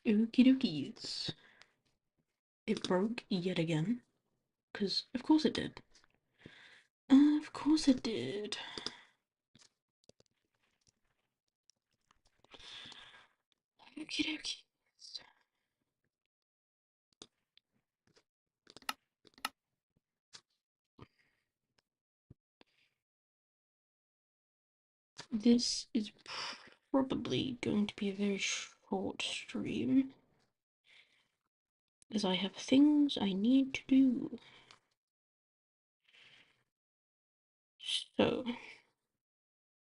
Okie dokies. It broke yet again. Because, of course it did. Of course it did. Okie dokies. This is probably going to be a very short stream, as I have things I need to do. So,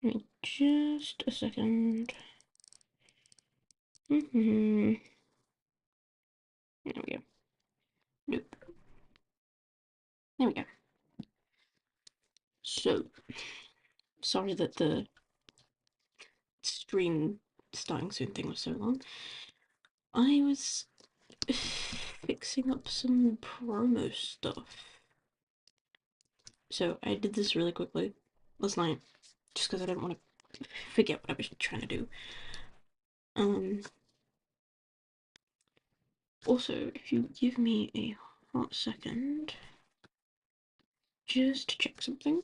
give me just a second. There we go. Nope. There we go. So, sorry that the stream starting soon thing was so long. I was fixing up some promo stuff. So I did this really quickly last night, just because I didn't want to forget what I was trying to do. Also, if you give me a hot second, just to check something.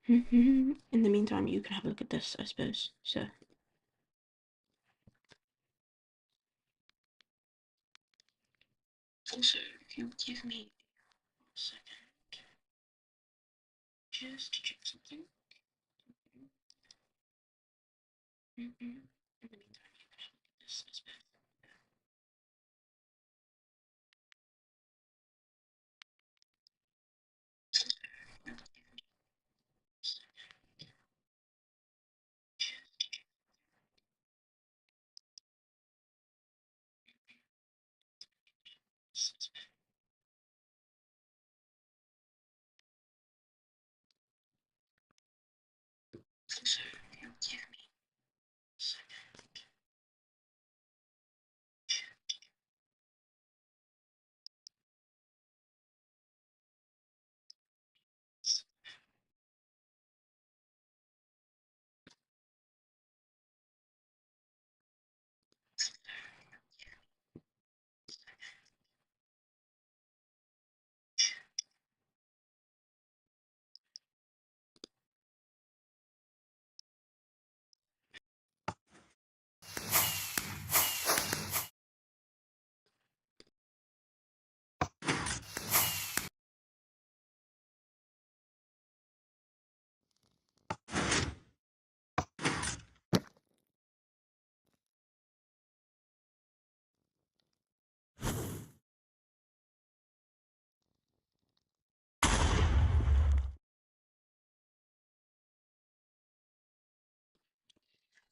In the meantime, you can have a look at this, I suppose. So. Also, if you give me a second, just to check something. In the meantime, you can have a look at this, I suppose. Also, if you give me a second.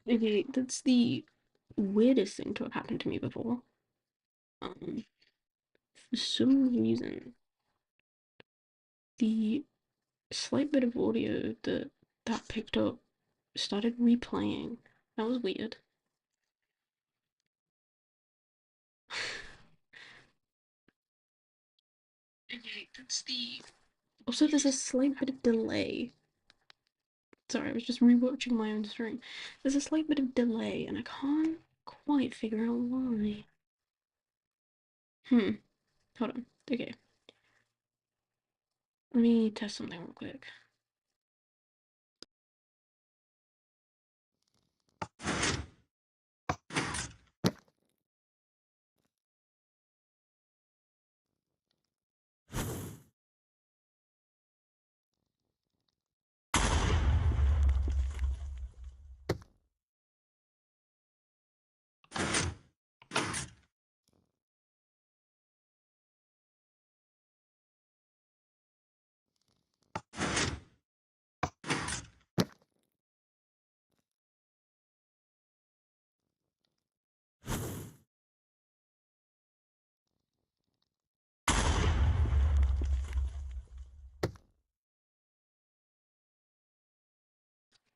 Okay, that's the weirdest thing to have happened to me before. For some reason, the slight bit of audio that picked up started replaying. That was weird. Okay, that's the. Also, there's a slight bit of delay. Sorry, I was just rewatching my own stream. There's a slight bit of delay, and I can't quite figure out why. Hold on. Okay. Let me test something real quick.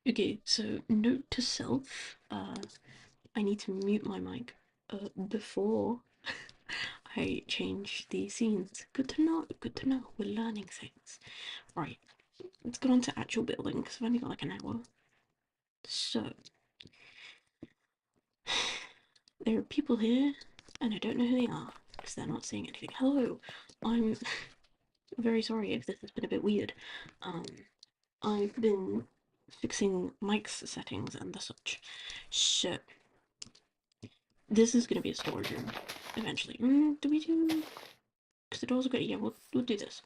Okay, so note to self, I need to mute my mic before I change the scenes. Good to know, good to know. We're learning things. Right, let's go on to actual building because I've only got like an hour. So, There are people here, and I don't know who they are, because they're not saying anything. Hello, I'm very sorry if this has been a bit weird. I've been fixing mic's settings and the such. So, this is going to be a storage room, eventually. Do we do... Because the doors are good. Yeah, we'll do this.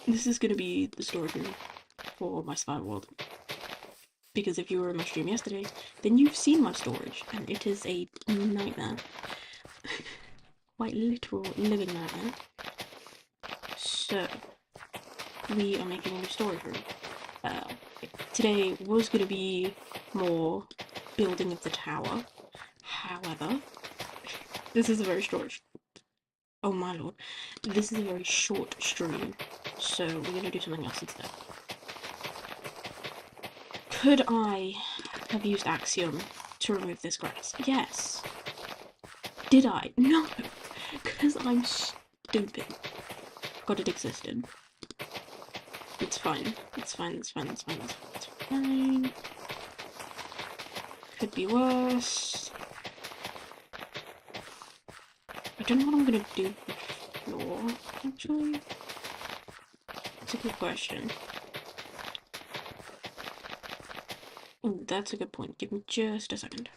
This is going to be the storage room for my Spider World. Because if you were in my stream yesterday, then you've seen my storage, and it is a nightmare. Quite literal living nightmare. So, we are making a new storage room. Today was going to be more building of the tower. However, this is a very short... Oh my lord. This is a very short stream. So, we're going to do something else instead. Could I have used Axiom to remove this grass? Yes. Did I? No. Because I'm stupid. God, it existed. It's fine. It's fine. It's fine. It's fine. It's fine. It's fine. Could be worse. I don't know what I'm gonna do with the floor, actually. That's a good question. Oh, that's a good point. Give me just a second.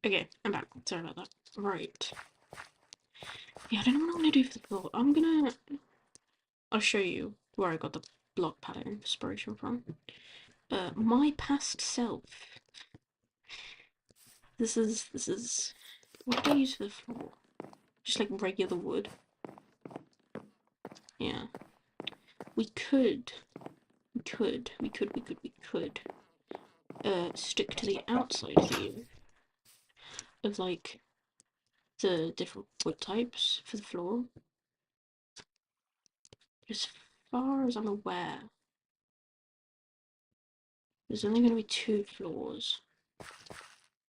Okay, I'm back. Sorry about that. Right. Yeah, I don't know what I'm gonna do for the floor. I'll show you where I got the block pattern inspiration from. My past self. This is... What did I use for the floor? Just like regular wood. Yeah. We could stick to the outside view of like the different wood types for the floor. As far as I'm aware, there's only going to be 2 floors.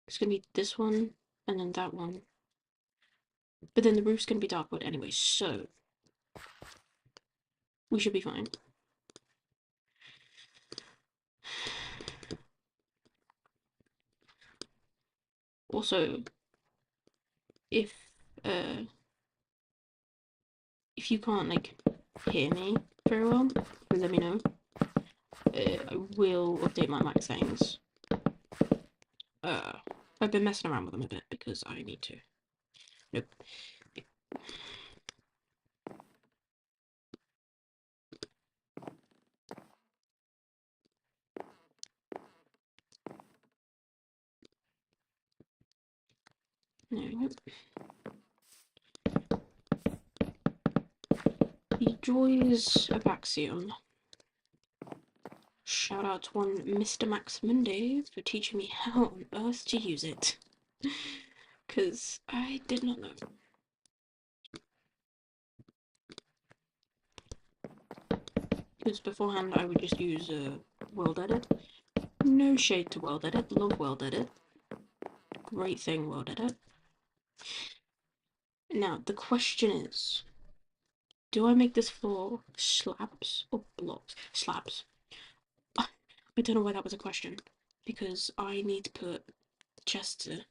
It's going to be this one and then that one. But then the roof's going to be dark wood anyway, so we should be fine. Also, if you can't like hear me very well, let me know. I will update my mic settings. I've been messing around with them a bit because I need to. Nope. No. The joys of Axiom. Shout out to one Mr. Max Monday for teaching me how on earth to use it. Because I did not know. Because beforehand I would just use World Edit. No shade to World Edit, love World Edit. Great thing, World Edit. Now, the question is, do I make this floor slabs or blocks? Slabs. I don't know why that was a question. Because I need to put chests in.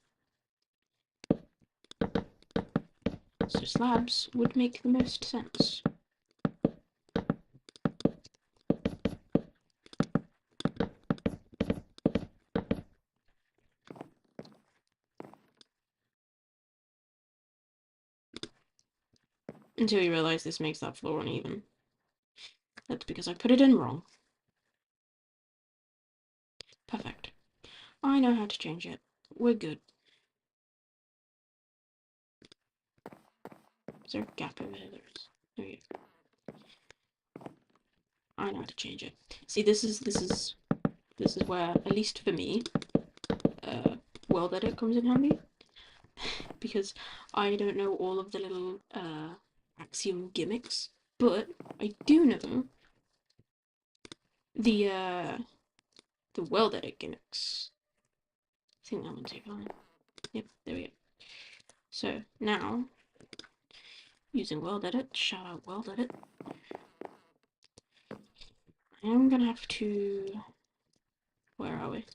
So slabs would make the most sense. Until you realise this makes that floor uneven. That's because I put it in wrong. Perfect. I know how to change it. We're good. Is there a gap over here? There is. There you go. I know how to change it. See, this is where, at least for me, world edit comes in handy, because I don't know all of the little Axiom gimmicks, but I do know the world edit gimmicks. I think that one's fine. Yep, there we go. So now, using world edit, shout out world edit, I am gonna have to. Where are we?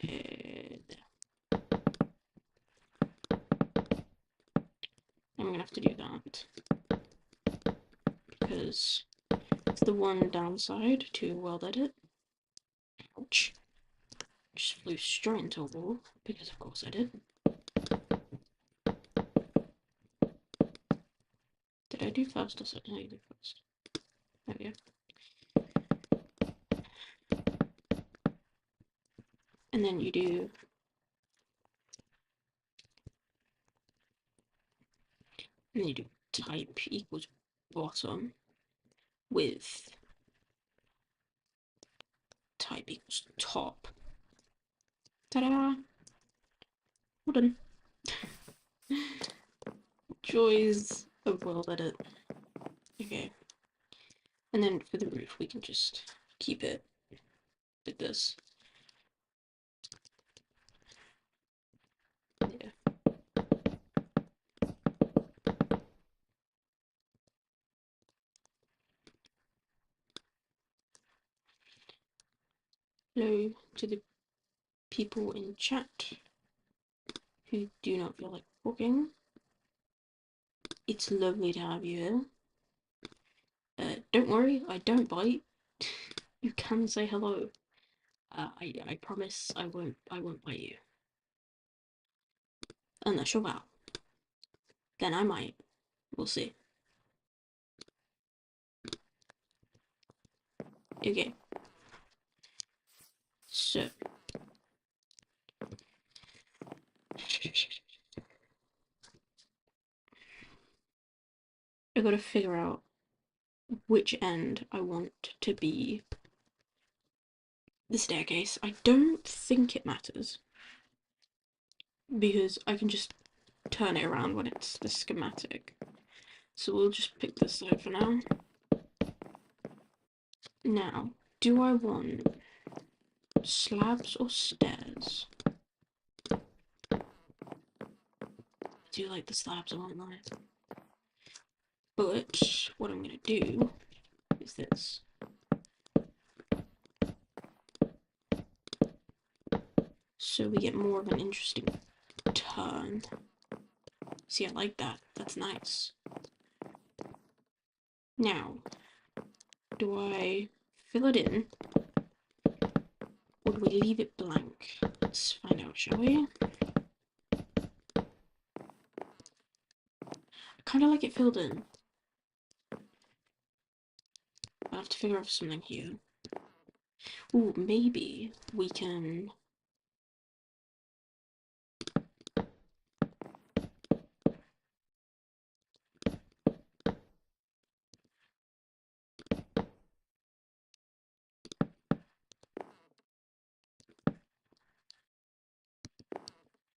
There. I'm gonna have to do that because it's the one downside to world edit. Ouch. Just flew straight into a wall because of course I did. Did I do first or second? I did first. There we go. And then you do. And then you do type equals bottom with type equals top. Ta-da! Well done. Joys of world edit. Okay. And then for the roof, we can just keep it like this. Yeah. Hello to the people in chat who do not feel like talking. It's lovely to have you here. Don't worry, I don't bite. You can say hello. I promise I won't bite you. Unless you're Val. Then I might. We'll see. Okay. So I gotta figure out which end I want to be the staircase. I don't think it matters because I can just turn it around when it's the schematic. So we'll just pick this side for now. Now, do I want slabs or stairs? I do like the slabs, I won't lie. But what I'm gonna do is this. So we get more of an interesting turn. See, I like that. That's nice. Now, do I fill it in? Or do we leave it blank? Let's find out, shall we? I kind of like it filled in. I'll have to figure out something here. Ooh, maybe we can...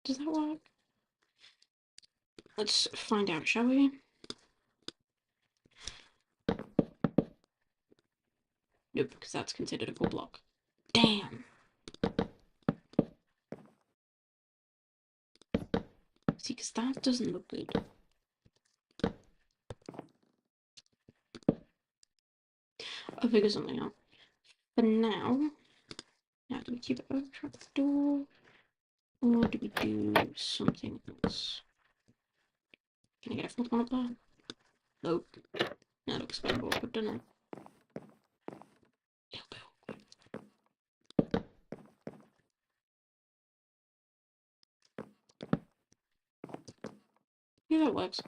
Does that work? Let's find out, shall we? Nope, because that's considered a full block. Damn! See, because that doesn't look good. I'll figure something out. For now, do we keep it over trap door? Or do we do something else? Can I get a fourth one up there? Nope. That looks kind of awkward, doesn't it? Little bit awkward. Yeah, that works.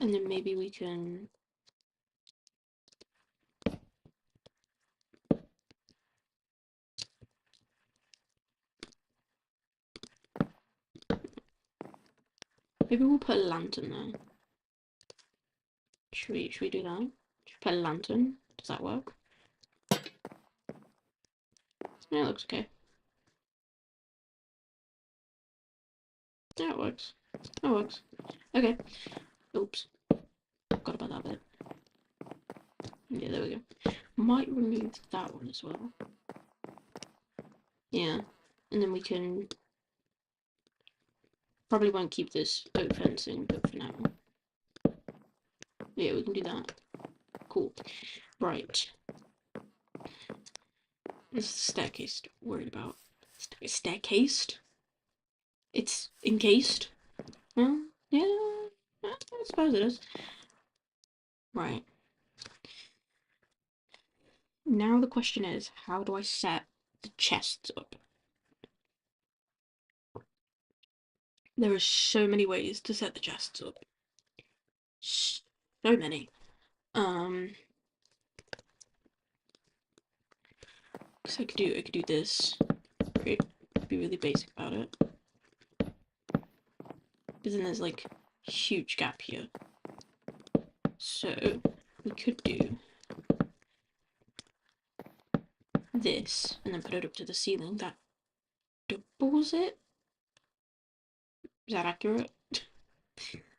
And then maybe we can... Maybe we'll put a lantern there. Should we do that? Should we put a lantern? Does that work? Yeah, it looks okay. Yeah, it works. That works. Okay. Oops. Forgot about that bit. Yeah, there we go. Might remove that one as well. Yeah. And then we can... Probably won't keep this oak fencing, but for now. Yeah, we can do that. Cool. Right. This is the staircase worried about. Staircased? It's encased? Well, yeah, I suppose it is. Right. Now the question is, how do I set the chests up? There are so many ways to set the chests up. So many. Cause I could do this. Great. Be really basic about it. But then there's like a huge gap here. So we could do this and then put it up to the ceiling. That doubles it? Is that accurate?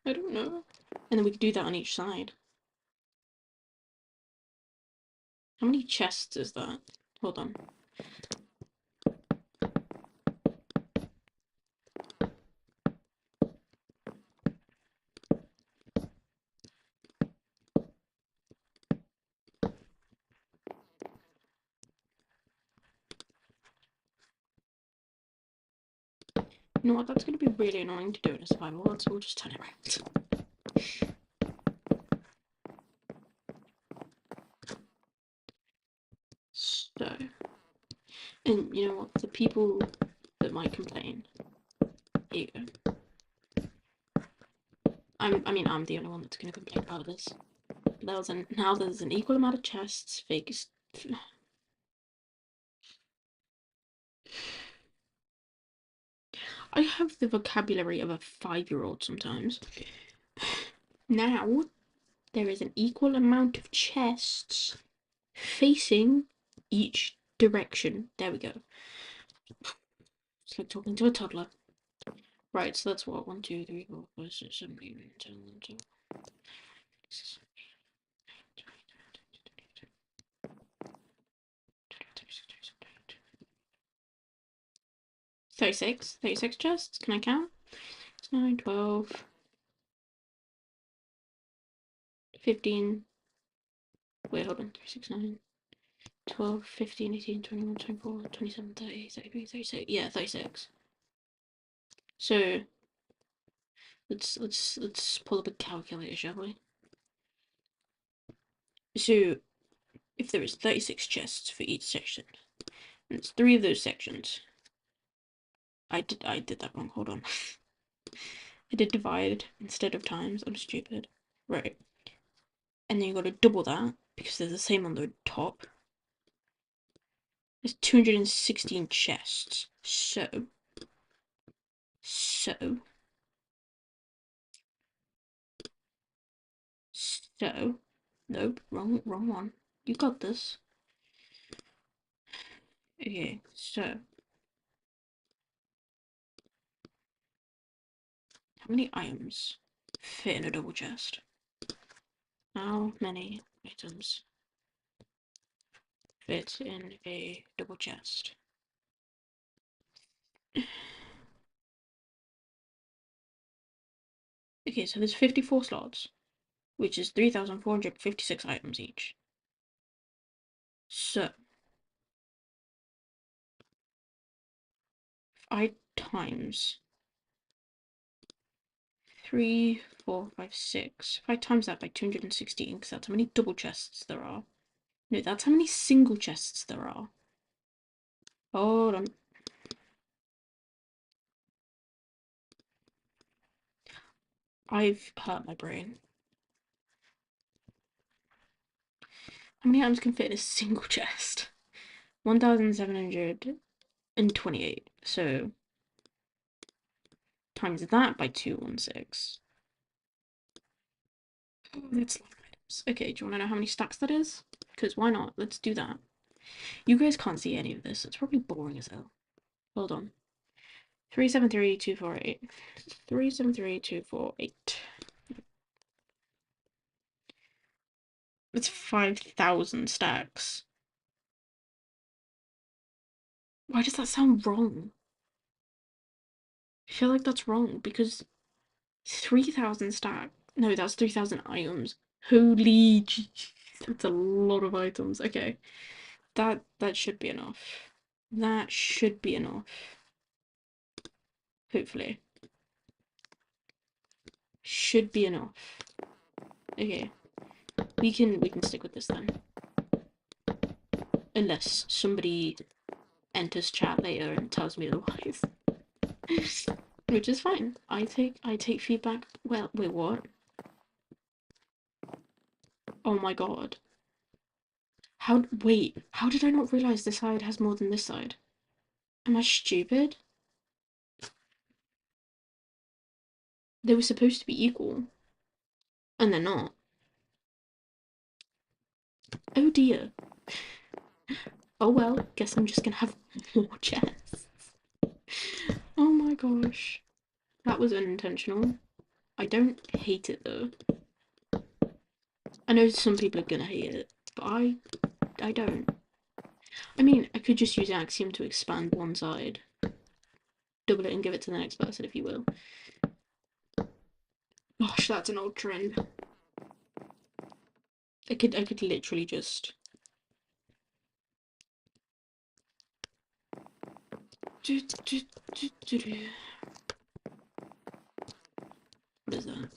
I don't know. And then we could do that on each side. How many chests is that? Hold on. You know what? That's going to be really annoying to do in a survival world, so we'll just turn it around. So, and you know what? The people that might complain, here you go. I mean, I'm the only one that's going to complain about this. Now there's an equal amount of chests. I have the vocabulary of a 5-year-old sometimes. Now there is an equal amount of chests facing each direction. There we go. It's like talking to a toddler. Right, so that's what? 1, 2, 3, 4, 5, 6, 7, 8, 9, 10, 11, 12. 36 chests. Can I count? 9, 12, 15. Wait, hold on. 3, 6, 9, 12, 15, 18, 21, 24, 27, 30, 33, 36. Yeah, 36. So let's pull up a calculator, shall we? So if there is 36 chests for each section, and it's 3 of those sections. I did that wrong. Hold on. I did divide instead of times. I'm stupid. Right. And then you got to double that because they're the same on the top. There's 216 chests. So nope, wrong one. You got this. Okay, so how many items fit in a double chest? How many items fit in a double chest? Okay, so there's 54 slots, which is 3,456 items each. So I times 3, 4, 5, 6. If I times that by 216, because that's how many double chests there are. No, that's how many single chests there are. Hold on. I've hurt my brain. How many items can fit in a single chest? 1,728. So times that by 216. Oh, that's a lot of items. Okay, do you want to know how many stacks that is? Because why not? Let's do that. You guys can't see any of this. It's probably boring as hell. Hold on. 373248. 373248. It's 5,000 stacks. Why does that sound wrong? I feel like that's wrong because 3,000 stack. No, that's 3,000 items. Holy jeez, that's a lot of items. Okay, that should be enough. That should be enough. Hopefully, should be enough. Okay, we can stick with this then. Unless somebody enters chat later and tells me otherwise. Which is fine. I take feedback. Well, wait, what? Oh my god. How did I not realize this side has more than this side? Am I stupid? They were supposed to be equal. And they're not. Oh dear. Oh well, guess I'm just gonna have more chests. Oh my gosh. That was unintentional. I don't hate it though. I know some people are gonna hate it, but I don't. I mean, I could just use Axiom to expand one side. Double it and give it to the next person if you will. Gosh, that's an old trend. I could literally just what is that?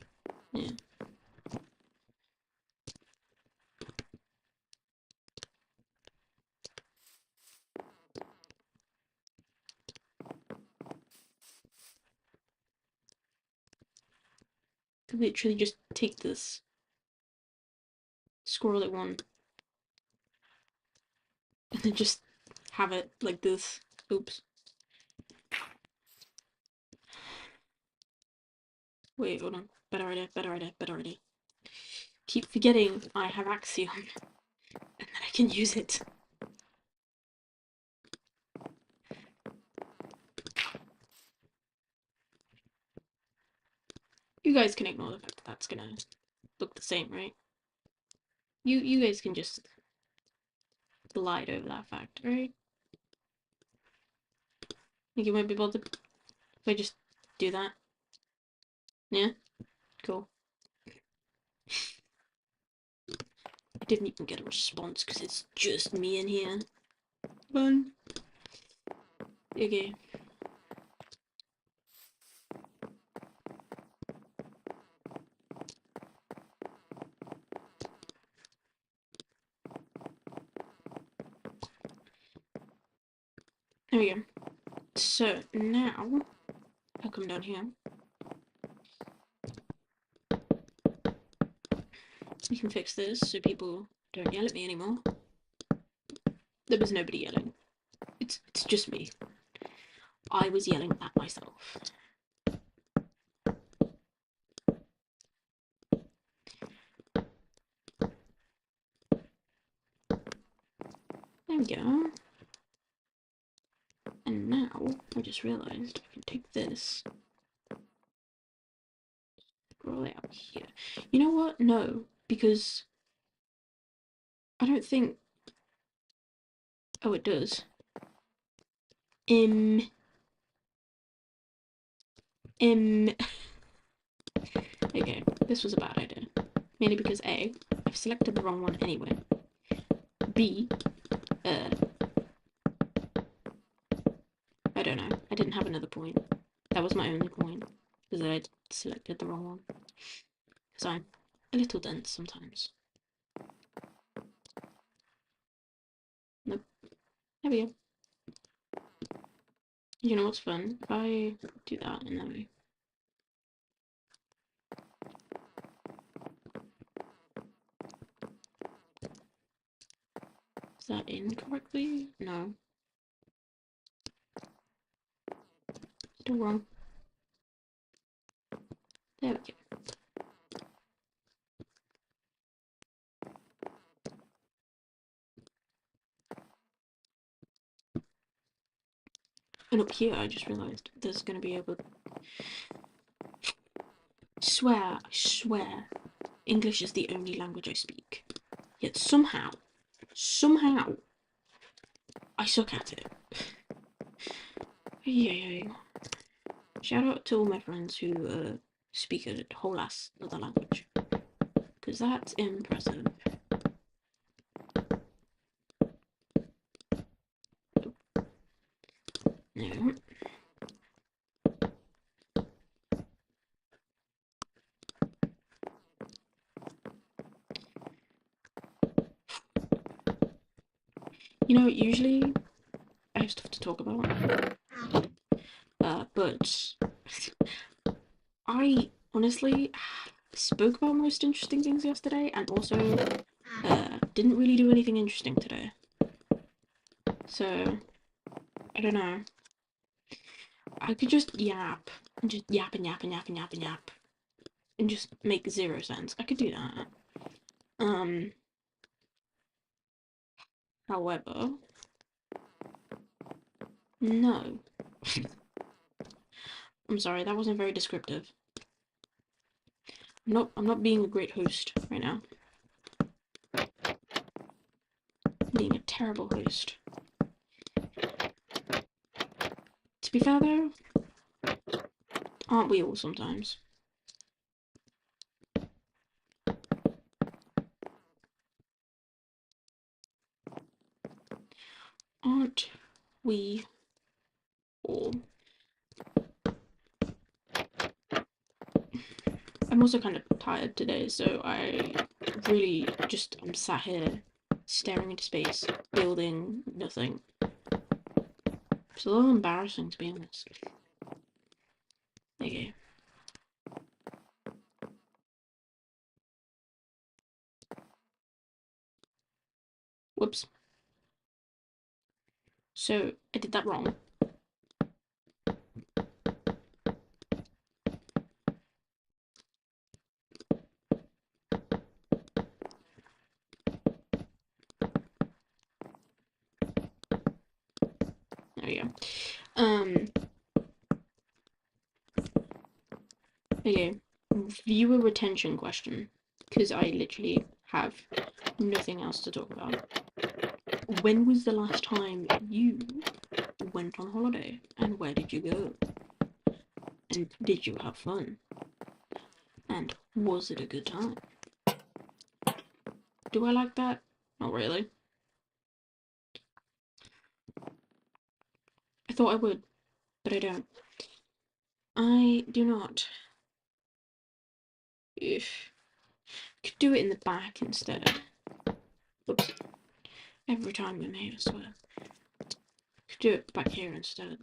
Yeah. Could literally just take this, scroll it one, and then just have it like this. Oops. Wait, hold on. Better idea, better idea, better idea. Keep forgetting I have Axiom, and then I can use it. You guys can ignore the fact that that's gonna look the same, right? You guys can just glide over that fact, right? Think you won't be bothered if I just do that? Yeah? Cool. I didn't even get a response because it's just me in here. Fun. Okay. There we go. So now I'll come down here. We can fix this so people don't yell at me anymore. There was nobody yelling. It's just me. I was yelling at myself. There we go. And now I just realised I can take this, roll it out here. You know what? No, because I don't think. Oh, it does. Um. Okay, this was a bad idea. Mainly because A, I've selected the wrong one anyway. B, I don't know. I didn't have another point. That was my only point. Because I'd selected the wrong one. Because I'm a little dense sometimes. Nope. There we go. You know what's fun? If I do that and then is that in correctly? No. Still wrong. There we go. And up here, I just realised there's going to be able. I swear, English is the only language I speak. Yet somehow, I suck at it. Yeah. Shout out to all my friends who speak a whole ass other language, because that's impressive. No. You know, usually I have stuff to talk about, but I honestly spoke about most interesting things yesterday, and also didn't really do anything interesting today. So I don't know. I could just yap and just yap and yap and yap and yap and yap and just make zero sense. I could do that. However, no. I'm sorry, that wasn't very descriptive. I'm not being a great host right now. I'm being a terrible host. To be fair though, aren't we all sometimes? Aren't we all? I'm also kind of tired today, so I really just I'm sat here staring into space, building nothing. It's a little embarrassing to be honest. Okay. Whoops. So I did that wrong. There we go. Okay. Viewer retention question. Because I literally have nothing else to talk about. When was the last time you went on holiday? And where did you go? And did you have fun? And was it a good time? Do I like that? Not really. I thought I would, but I don't. I do not. If could do it in the back instead. Oops. Every time we may, I swear. Could do it back here instead.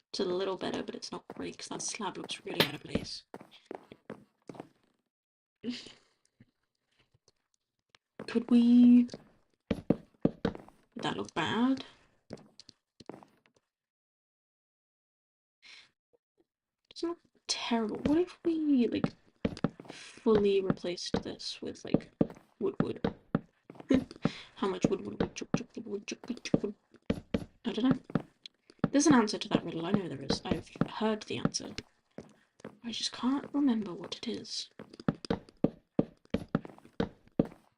It's a little better, but it's not great because that slab looks really out of place. Could we? Would that look bad? It's not terrible. What if we like fully replaced this with like wood? How much wood? I don't know. There's an answer to that riddle. I know there is. I've heard the answer. I just can't remember what it is.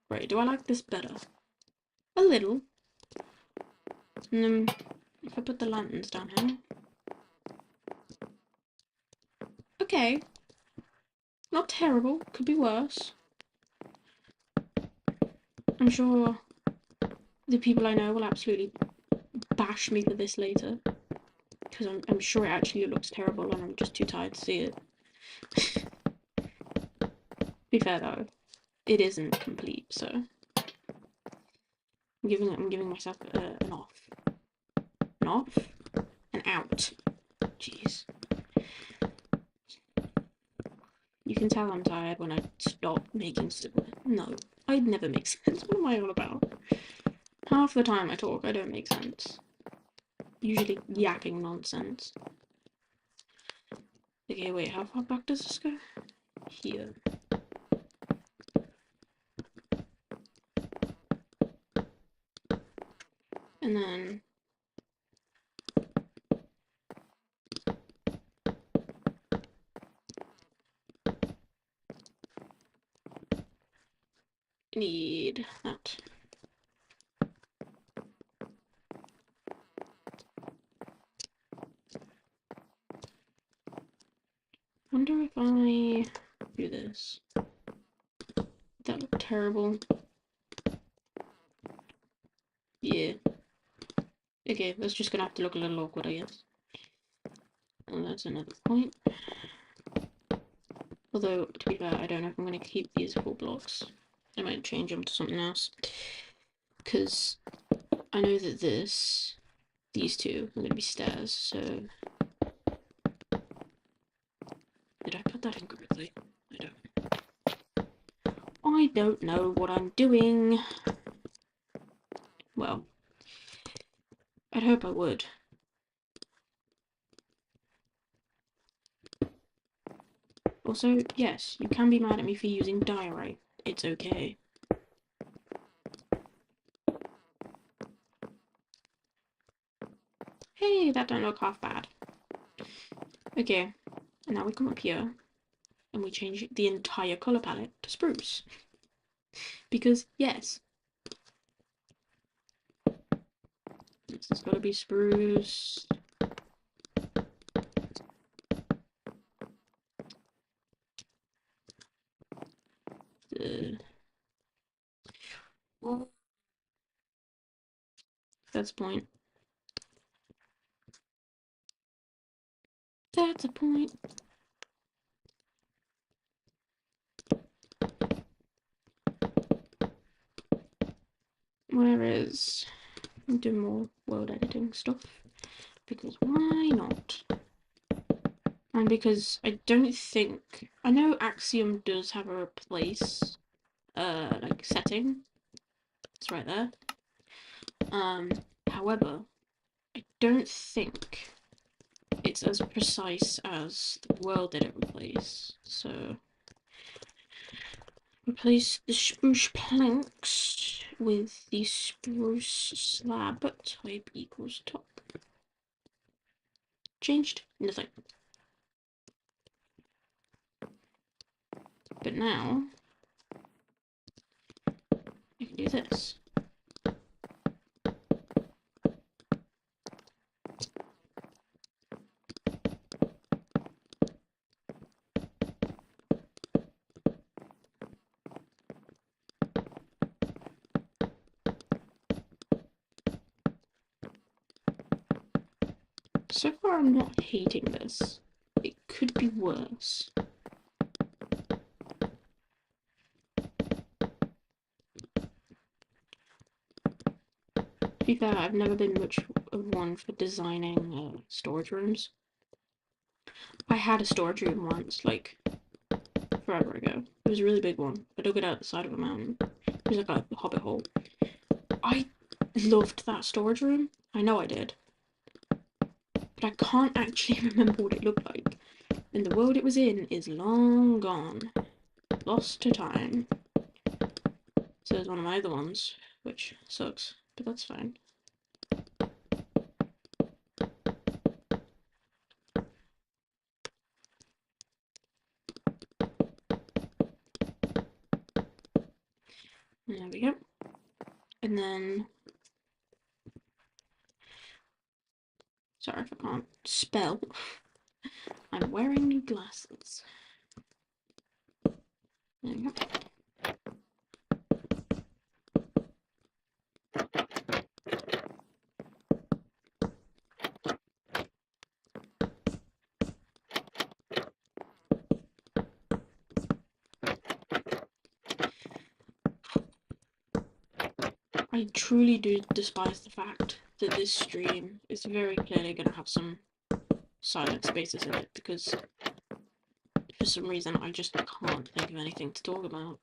Right, do I like this better? A little. And then if I put the lanterns down here. Okay. Not terrible. Could be worse. I'm sure the people I know will absolutely bash me for this later. Because I'm sure it actually looks terrible and I'm just too tired to see it. Be fair though, it isn't complete, so I'm giving myself an off. An off? An out. Jeez. You can tell I'm tired when I stop making sense. No, I'd never make sense. What am I all about? Half the time I talk, I don't make sense. Usually yapping nonsense. Okay, wait, how far back does this go? Here. And then need that. Wonder if I do this. Would that look terrible? Yeah. Okay, that's just gonna have to look a little awkward, I guess. And that's another point. Although, to be fair, I don't know if I'm gonna keep these 4 blocks. I might change them to something else. Because I know that these 2 are gonna be stairs, so... Did I put that in correctly? I don't know what I'm doing. Well, I'd hope I would. Also, yes, you can be mad at me for using diorite. It's okay. Hey, that don't look half bad. Okay, and now we come up here and we change the entire colour palette to spruce. Because, yes, this has got to be spruce. That's a point. That's a point. Whereas, I'm doing more world editing stuff. Because why not? And because I don't think... I know Axiom does have a place, like, setting. It's right there. However, I don't think it's as precise as the world that it replaced. So, replace the spruce planks with the spruce slab type equals top. Changed? Nothing. But now, I can do this. So far I'm not hating this. It could be worse. To be fair, I've never been much of one for designing storage rooms. I had a storage room once, like, forever ago. It was a really big one. I dug it out the side of a mountain. It was like a hobbit hole. I loved that storage room. I know I did. But I can't actually remember what it looked like. And the world it was in is long gone. Lost to time. So is one of my other ones, which sucks, but that's fine. There we go. And then... Sorry if I can't spell. I'm wearing new glasses. There we go. I truly do despise the fact that this stream is very clearly going to have some silent spaces in it, because for some reason I just can't think of anything to talk about.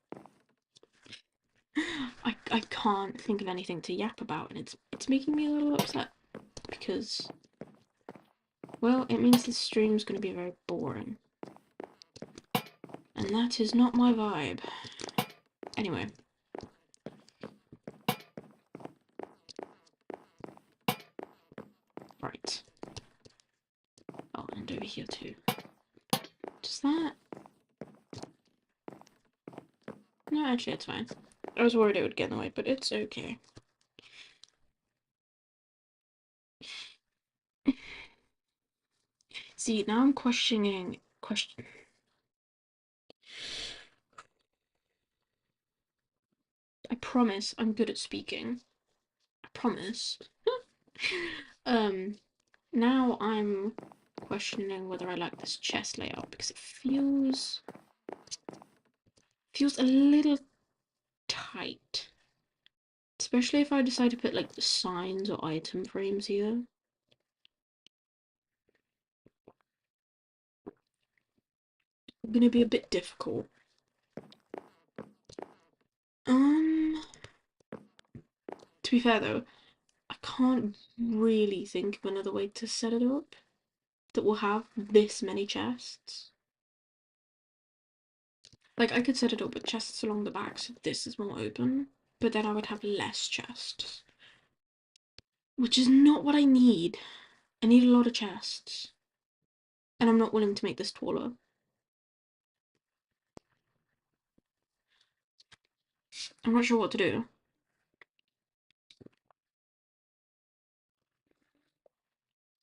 I can't think of anything to yap about, and it's making me a little upset, because, well, it means this stream's going to be very boring. And that is not my vibe. Anyway. Right. Oh, and over here too. Does that... No, actually it's fine. I was worried it would get in the way, but it's okay. See, now I'm questioning. I promise I'm good at speaking. I promise. um, now I'm questioning whether I like this chest layout because it feels a little tight. Especially if I decide to put like signs or item frames here. It's gonna be a bit difficult. To be fair though, I can't really think of another way to set it up that will have this many chests. Like, I could set it up with chests along the back so this is more open, but then I would have less chests. Which is not what I need. I need a lot of chests. And I'm not willing to make this taller. I'm not sure what to do.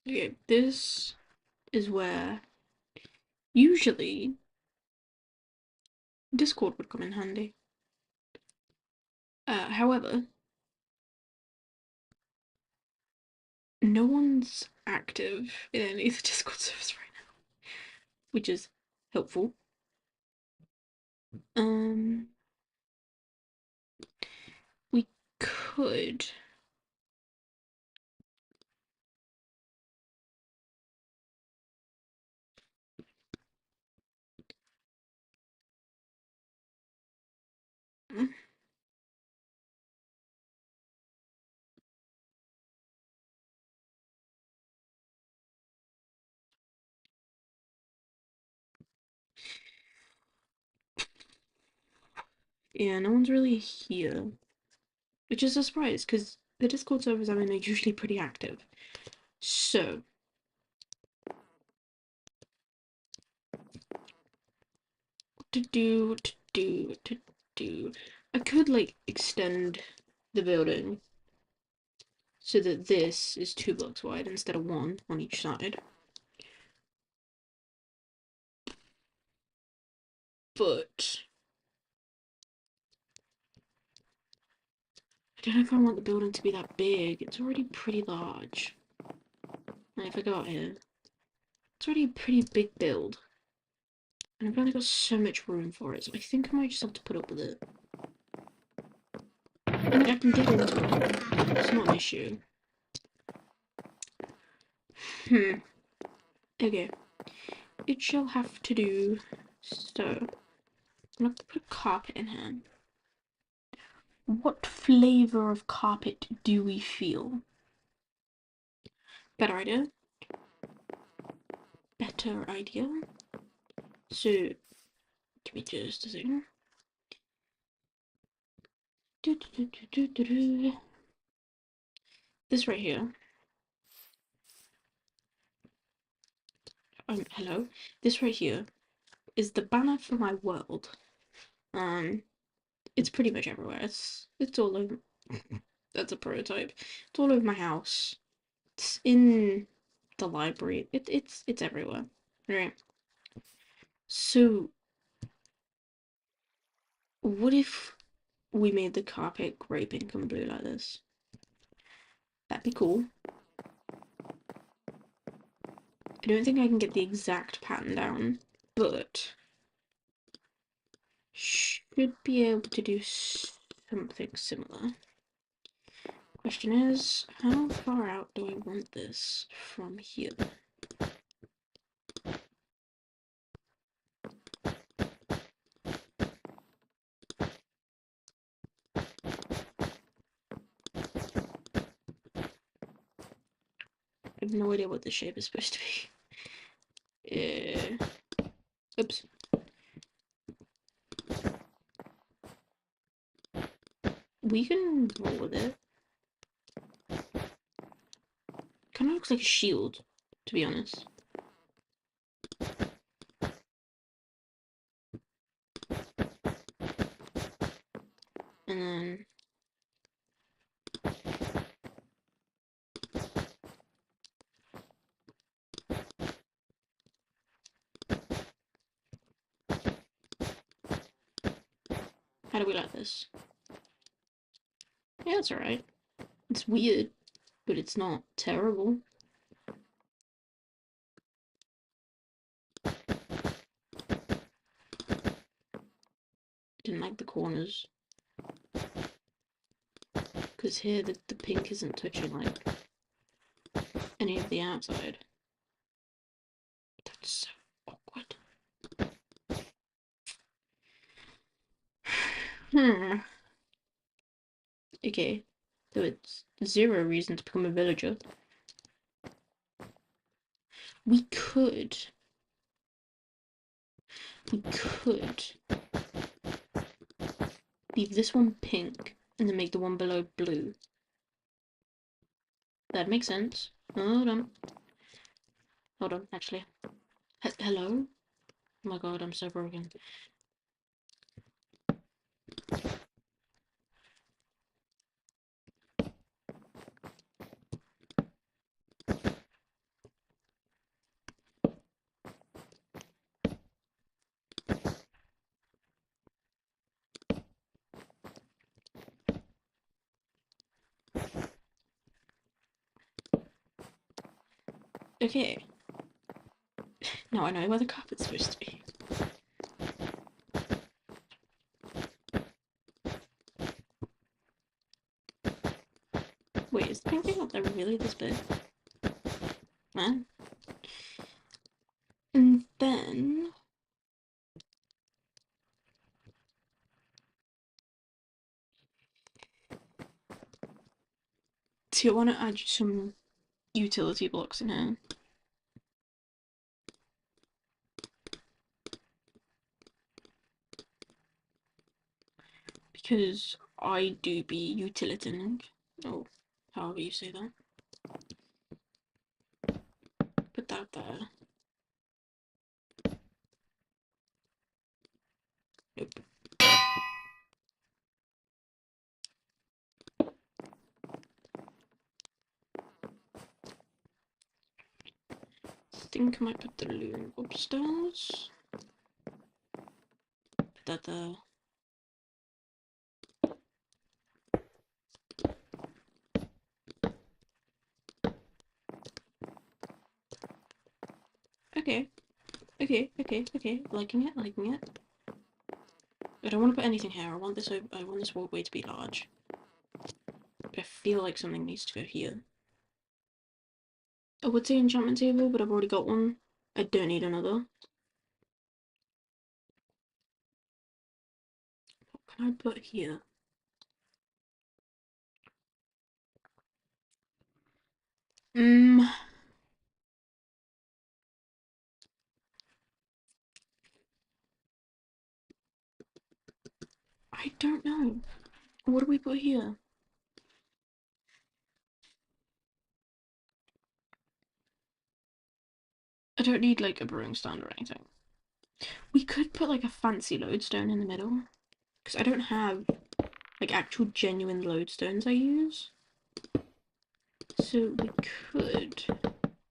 Okay, this is where usually Discord would come in handy. However, no one's active in any of the Discord servers right now, which is helpful. We could. Yeah, no one's really here. Which is a surprise, because the Discord servers I'm in are usually pretty active. So, to do. I could, like, extend the building so that this is 2 blocks wide instead of 1 on each side. But I don't know if I want the building to be that big. It's already pretty large. Like, if I go out here, it's already a pretty big build. And I've only got so much room for it, so I think I might just have to put up with it. I mean, I can get into it. It's not an issue. Okay. It shall have to do. So, I'm gonna put a carpet in here. What flavor of carpet do we feel? Better idea. Better idea. So, give me just a second. This right here. Hello. This right here is the banner for my world. It's pretty much everywhere. It's all over. That's a prototype. It's all over my house. It's in the library. It's everywhere. Right. So, what if we made the carpet grey, pink, and blue like this? That'd be cool. I don't think I can get the exact pattern down, but should be able to do something similar. Question is, how far out do I want this from here? I have no idea what the shape is supposed to be. Oops. We can roll with it. Kind of looks like a shield, to be honest. And How do we like this? Yeah, it's alright. It's weird, but it's not terrible. Didn't like the corners. Because here the pink isn't touching like any of the outside. That's so awkward. Okay, so it's 0 reason to become a villager. We could leave this one pink and then make the one below blue. That makes sense. Hold on, actually. Hello? Oh my god, I'm so broken. Okay. Now I know where the carpet's supposed to be. Wait, is the painting up there really this big? Man. And then... see, I want to add some utility blocks in here. Because I do be utilitarian. Oh, however you say that. Put that there. Nope. I think I might put the loom upstairs. Put that there. Okay. Liking it. I don't want to put anything here. I want this walkway to be large. But I feel like something needs to go here. I would say enchantment table, but I've already got one. I don't need another. What can I put here? I don't know. What do we put here? I don't need like a brewing stand or anything. We could put like a fancy lodestone in the middle. Because I don't have like actual genuine lodestones I use. So we could...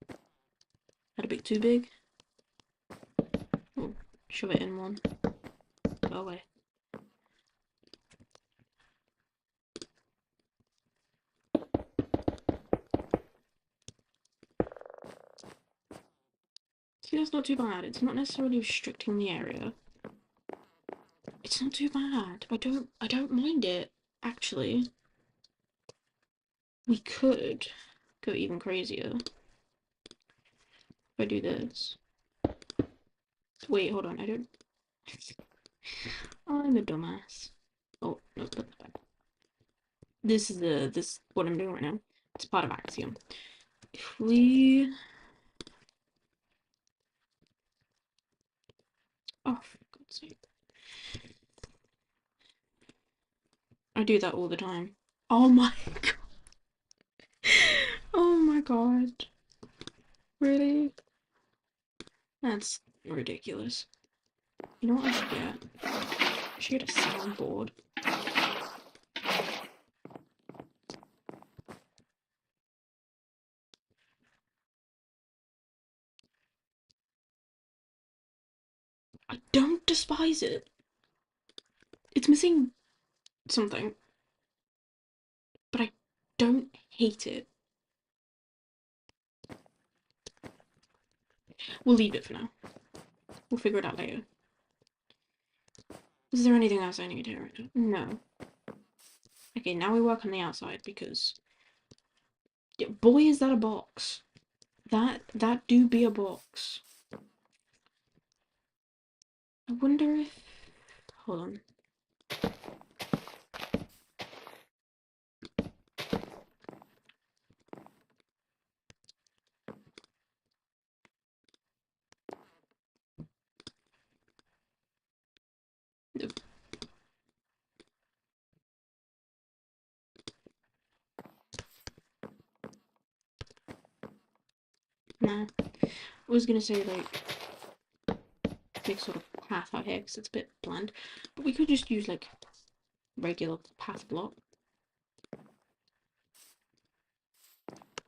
that a bit too big? Oh, shove it in one. Go away. See, that's not too bad. It's not necessarily restricting the area. It's not too bad. I don't mind it, actually. We could go even crazier. If I do this. Wait, hold on, I don't... I'm a dumbass. Oh, no, put that back. This is what I'm doing right now. It's part of Axiom. If we... oh, for God's sake. I do that all the time. Oh my god. Oh my god. Really? That's ridiculous. You know what I should get? I should get a soundboard. I don't despise it. It's missing something, but I don't hate it. We'll leave it for now. We'll figure it out later. Is there anything else I need here? No. Okay, now we work on the outside because... Yeah, boy, is that a box. That do be a box. I wonder if... Hold on. Nope. Nah. I was gonna say, like, big sort of path out here because it's a bit bland. But we could just use, like, regular path block.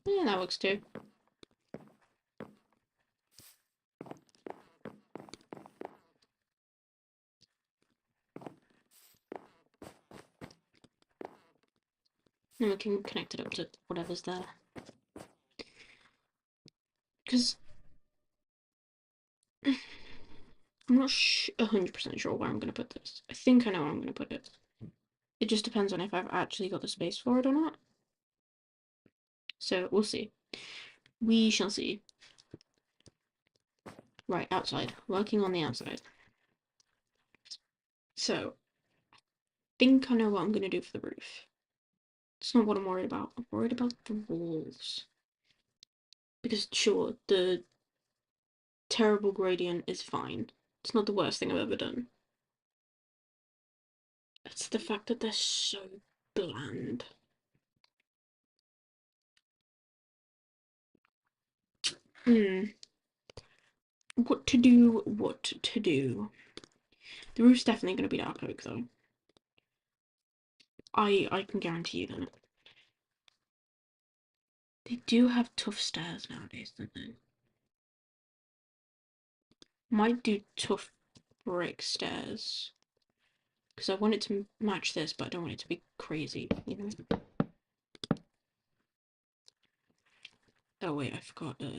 Yeah, that works too. Then we can connect it up to whatever's there. Because I'm not 100% sure where I'm going to put this. I think I know where I'm going to put it. It just depends on if I've actually got the space for it or not. So we'll see. We shall see. Right, outside. Working on the outside. So, I think I know what I'm going to do for the roof. It's not what I'm worried about. I'm worried about the walls. Because, sure, the terrible gradient is fine. It's not the worst thing I've ever done. It's the fact that they're so bland. What to do, what to do. The roof's definitely going to be dark oak, though. I can guarantee you that. They do have tough stairs nowadays, don't they? Might do tough brick stairs. Because I want it to match this, but I don't want it to be crazy, you know? Oh wait, I forgot. There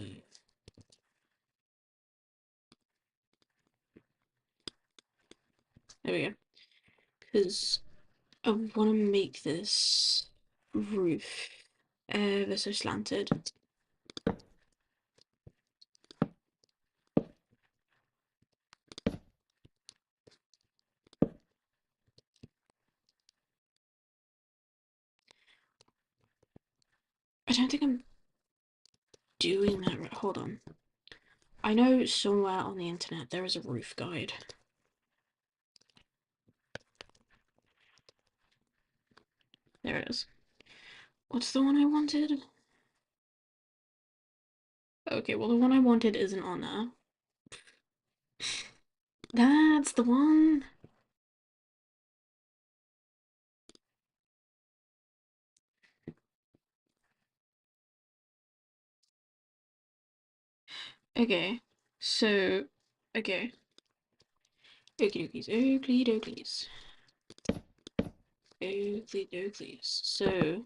we go. Because I want to make this roof ever so slanted. I don't think I'm doing that right. Hold on. I know somewhere on the internet there is a roof guide. There it is. What's the one I wanted? Okay, well the one I wanted isn't on there. That's the one. Okay, so, okay. Okie dokies, oakley dokies. Oakley dokies. So,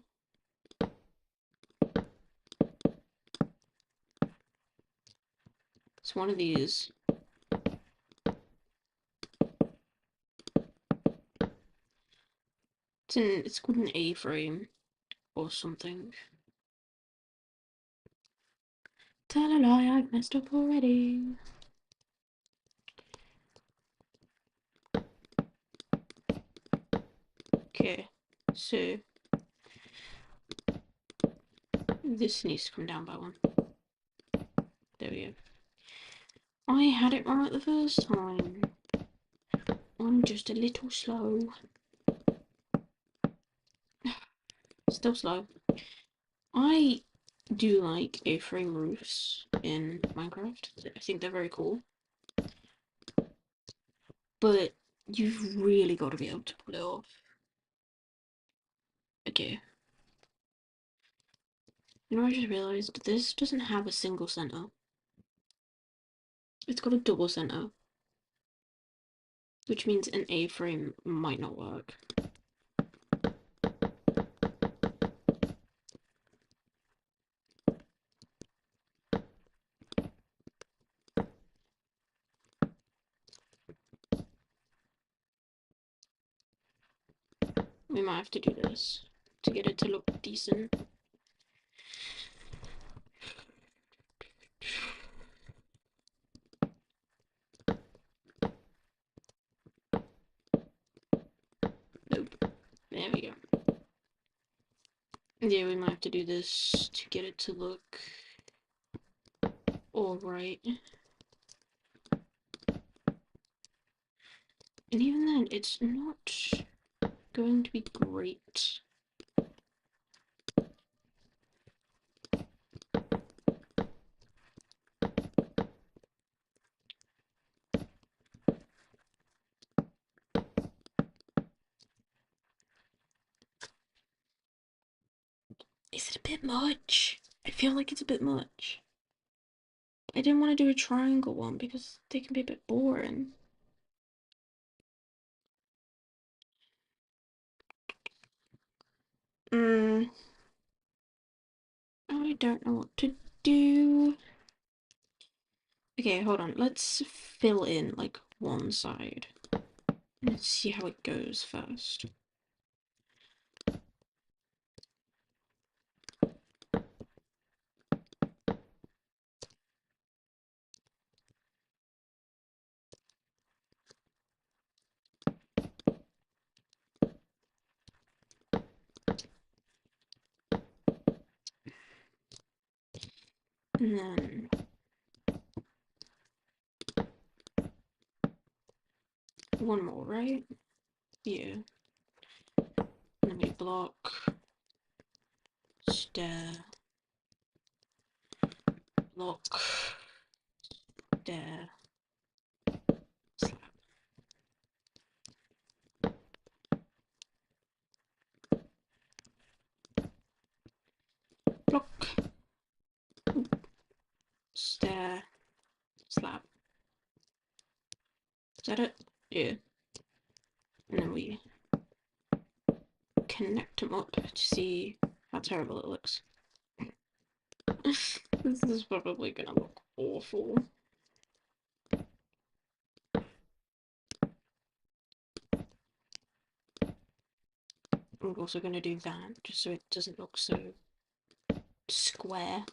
it's one of these. It's called an A-frame or something. Tell a lie, I've messed up already. Okay, so this needs to come down by one. There we go. I had it right the first time. I'm just a little slow. Still slow. I do like A-frame roofs in Minecraft. I think they're very cool. But you've really got to be able to pull it off. Okay. You know, I just realised this doesn't have a single centre. It's got a double centre. Which means an A-frame might not work. we might have to do this to get it to look decent. Nope. There we go. Yeah, we might have to do this to get it to look alright. And even then, it's not going to be great. Is it a bit much? I feel like it's a bit much. I didn't want to do a triangle one because they can be a bit boring. I don't know what to do. Okay, hold on. Let's fill in like one side. Let's see how it goes first. And then one more, right? Yeah. And then we block, stair, block, stair, slab. Block, stair, slab. Is that it? Yeah. And then we connect them up to see how terrible it looks. This is probably gonna look awful. I'm also gonna do that just so it doesn't look so square.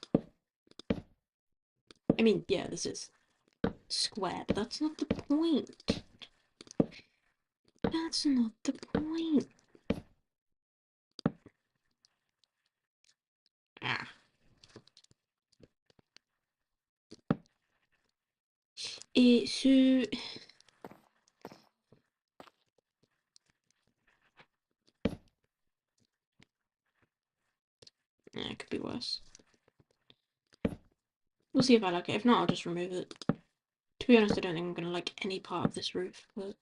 I mean, yeah, this is square, but that's not the point. That's not the point. Ah. So yeah, it could be worse. We'll see if I like it. If not, I'll just remove it. To be honest, I don't think I'm gonna like any part of this roof, but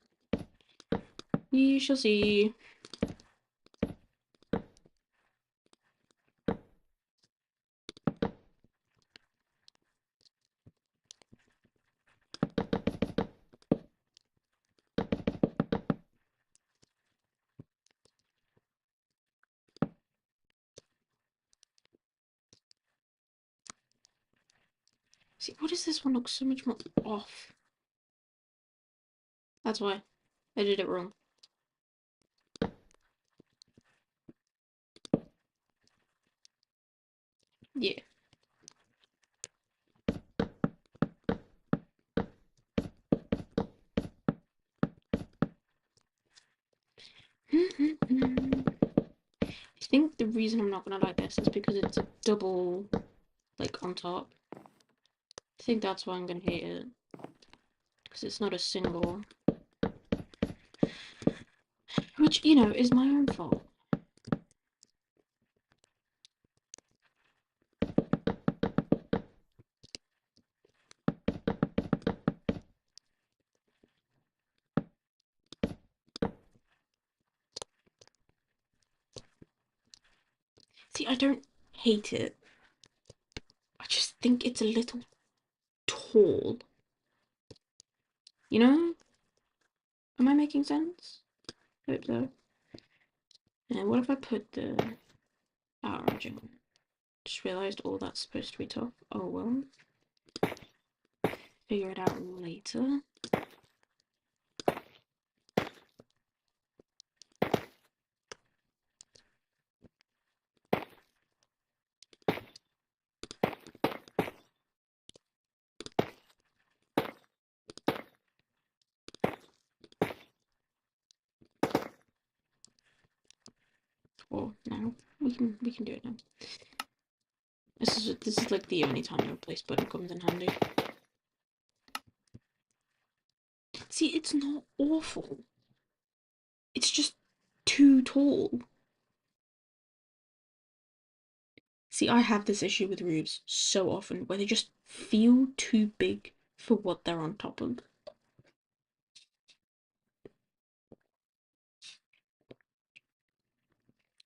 we shall see. See, why does this one look so much more off? That's why. I did it wrong. Yeah. I think the reason I'm not gonna like this is because it's a double, like, on top. I think that's why I'm gonna hate it. Because it's not a single. Which, you know, is my own fault. See, I don't hate it. I just think it's a little tall. You know? Am I making sense? I hope so. And what if I put the orange in? Just realised all that's supposed to be top. Oh well. Figure it out later. Or now. We can do it now. This is like the only time a place button comes in handy. See, it's not awful. It's just too tall. See, I have this issue with roofs so often where they just feel too big for what they're on top of.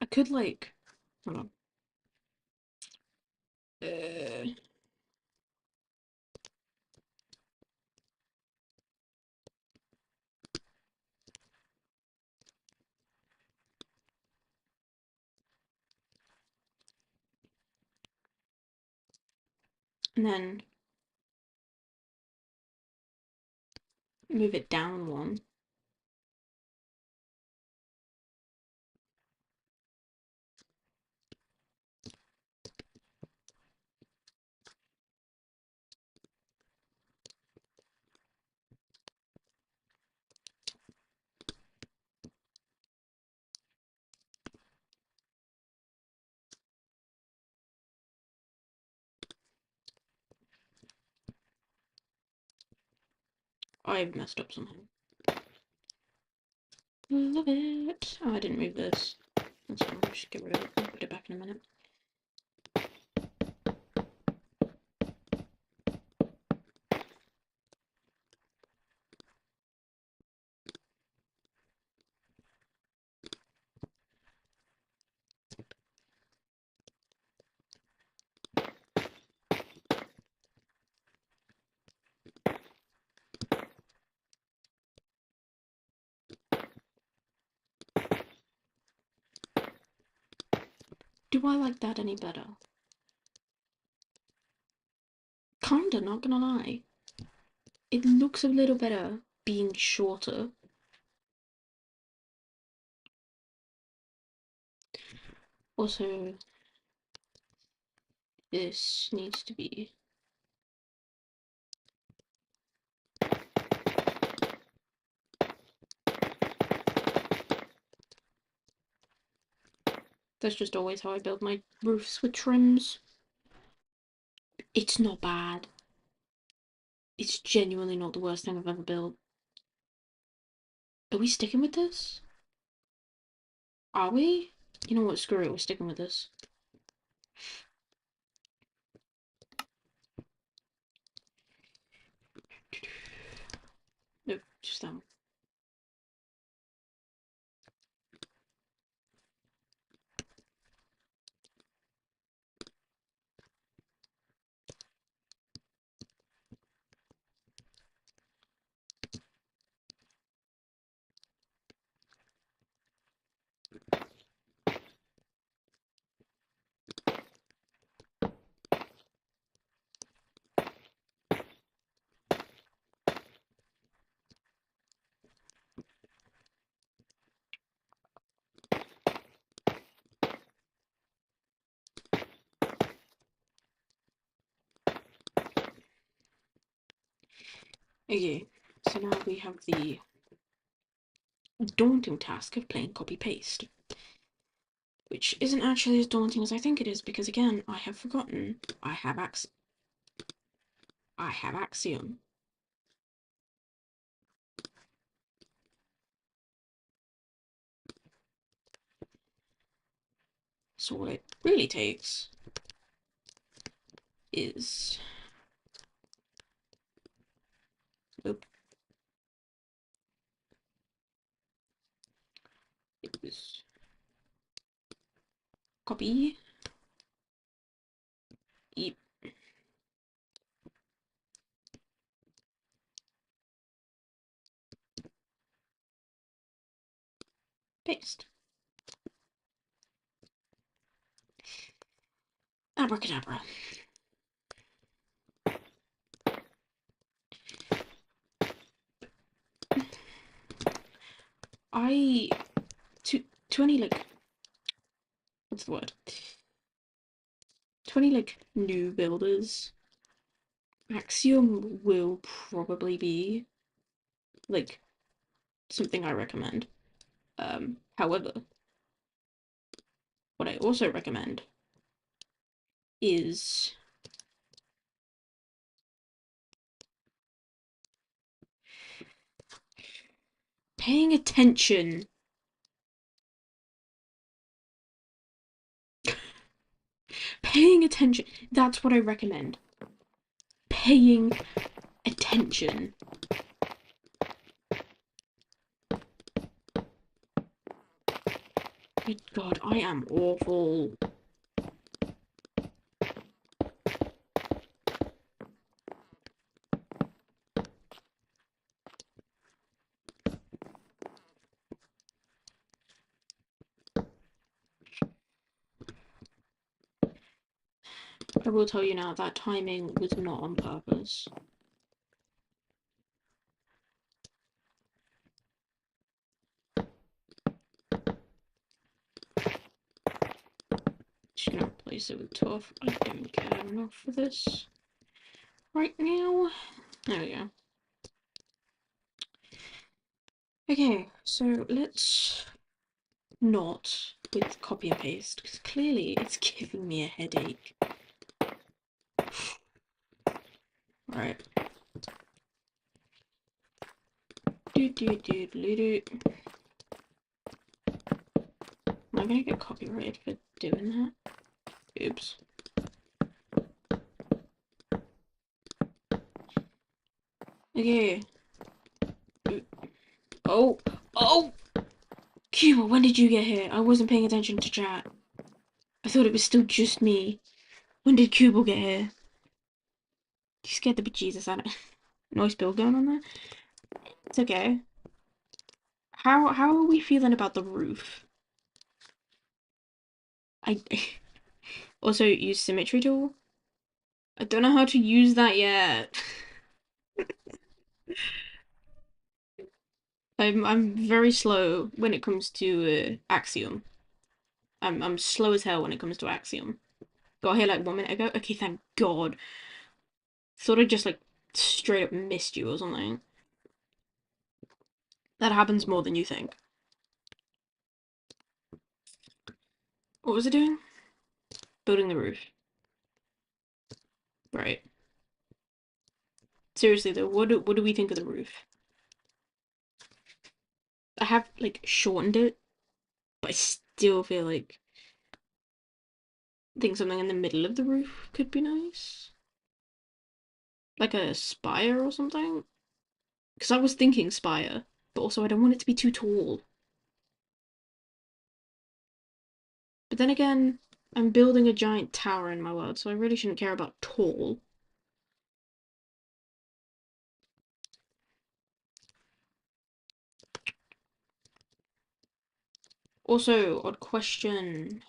I could like, hold on. And then move it down one. I've messed up somehow. Love it. Oh, I didn't move this. That's fine. I'll just get rid of it. I'll put it back in a minute. Do I like that any better? Kinda, not gonna lie. It looks a little better being shorter. Also, this needs to be... That's just always how I build my roofs with trims. It's not bad. It's genuinely not the worst thing I've ever built. Are we sticking with this? Are we? You know what, screw it, we're sticking with this. Nope, just that one. Okay, so now we have the daunting task of playing copy-paste. Which isn't actually as daunting as I think it is, because again, I have forgotten I have Axiom. So what it really takes is... Nope. It was... Copy. Eat. Paste. Abracadabra. I... To any, like... What's the word? To any, like, new builders, Axiom will probably be, like, something I recommend. However, What I also recommend is paying attention. Paying attention. That's what I recommend. Paying attention. Good God, I am awful. I will tell you now, that timing was not on purpose. Just gonna replace it with 12. I don't care enough for this right now. There we go. Okay, so let's not with copy and paste, because clearly it's giving me a headache. Right. Am I gonna get copyrighted for doing that? Oops. Okay. Oh! Oh! Cuba, when did you get here? I wasn't paying attention to chat. I thought it was still just me. When did Cuba get here? You scared the bejesus out of me. Noise bill going on there? It's okay. How are we feeling about the roof? I also use symmetry tool. I don't know how to use that yet. I'm very slow when it comes to Axiom. I'm slow as hell when it comes to Axiom. Got here like 1 minute ago. Okay, thank God. Thought I just like straight up missed you or something. That happens more than you think. What was it doing? Building the roof. Right. Seriously though, what do we think of the roof? I have like shortened it, but I still feel like I think something in the middle of the roof could be nice. Like a spire or something. Because I was thinking spire, but also I don't want it to be too tall. But then again, I'm building a giant tower in my world, so I really shouldn't care about tall. Also, odd question.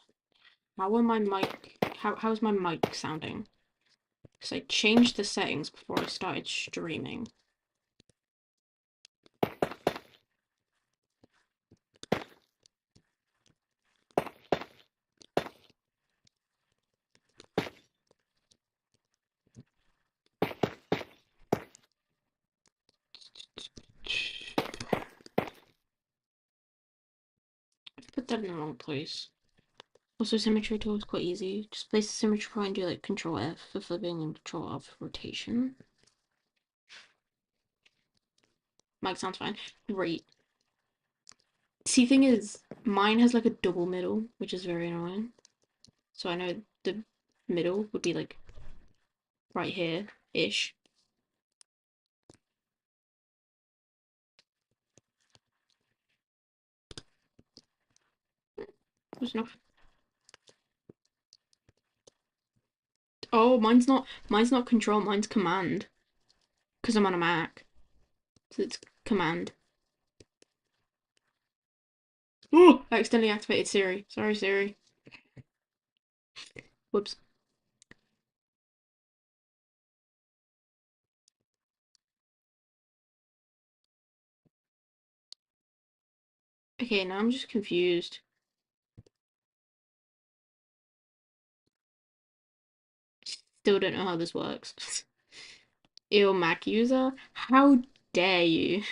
How's my mic sounding? Because I changed the settings before I started streaming. I've put that in the wrong place. Also, symmetry tool is quite easy. Just place the symmetry point and do like Control F for flipping and Control F for rotation. Mic sounds fine. Great. See, thing is, mine has like a double middle, which is very annoying. So I know the middle would be like right here-ish. There's enough. Oh, mine's not control, mine's command. Because I'm on a Mac. So it's command. Oh, I accidentally activated Siri. Sorry, Siri. Whoops. Okay, now I'm just confused. Still don't know how this works. Ew, Mac user? How dare you?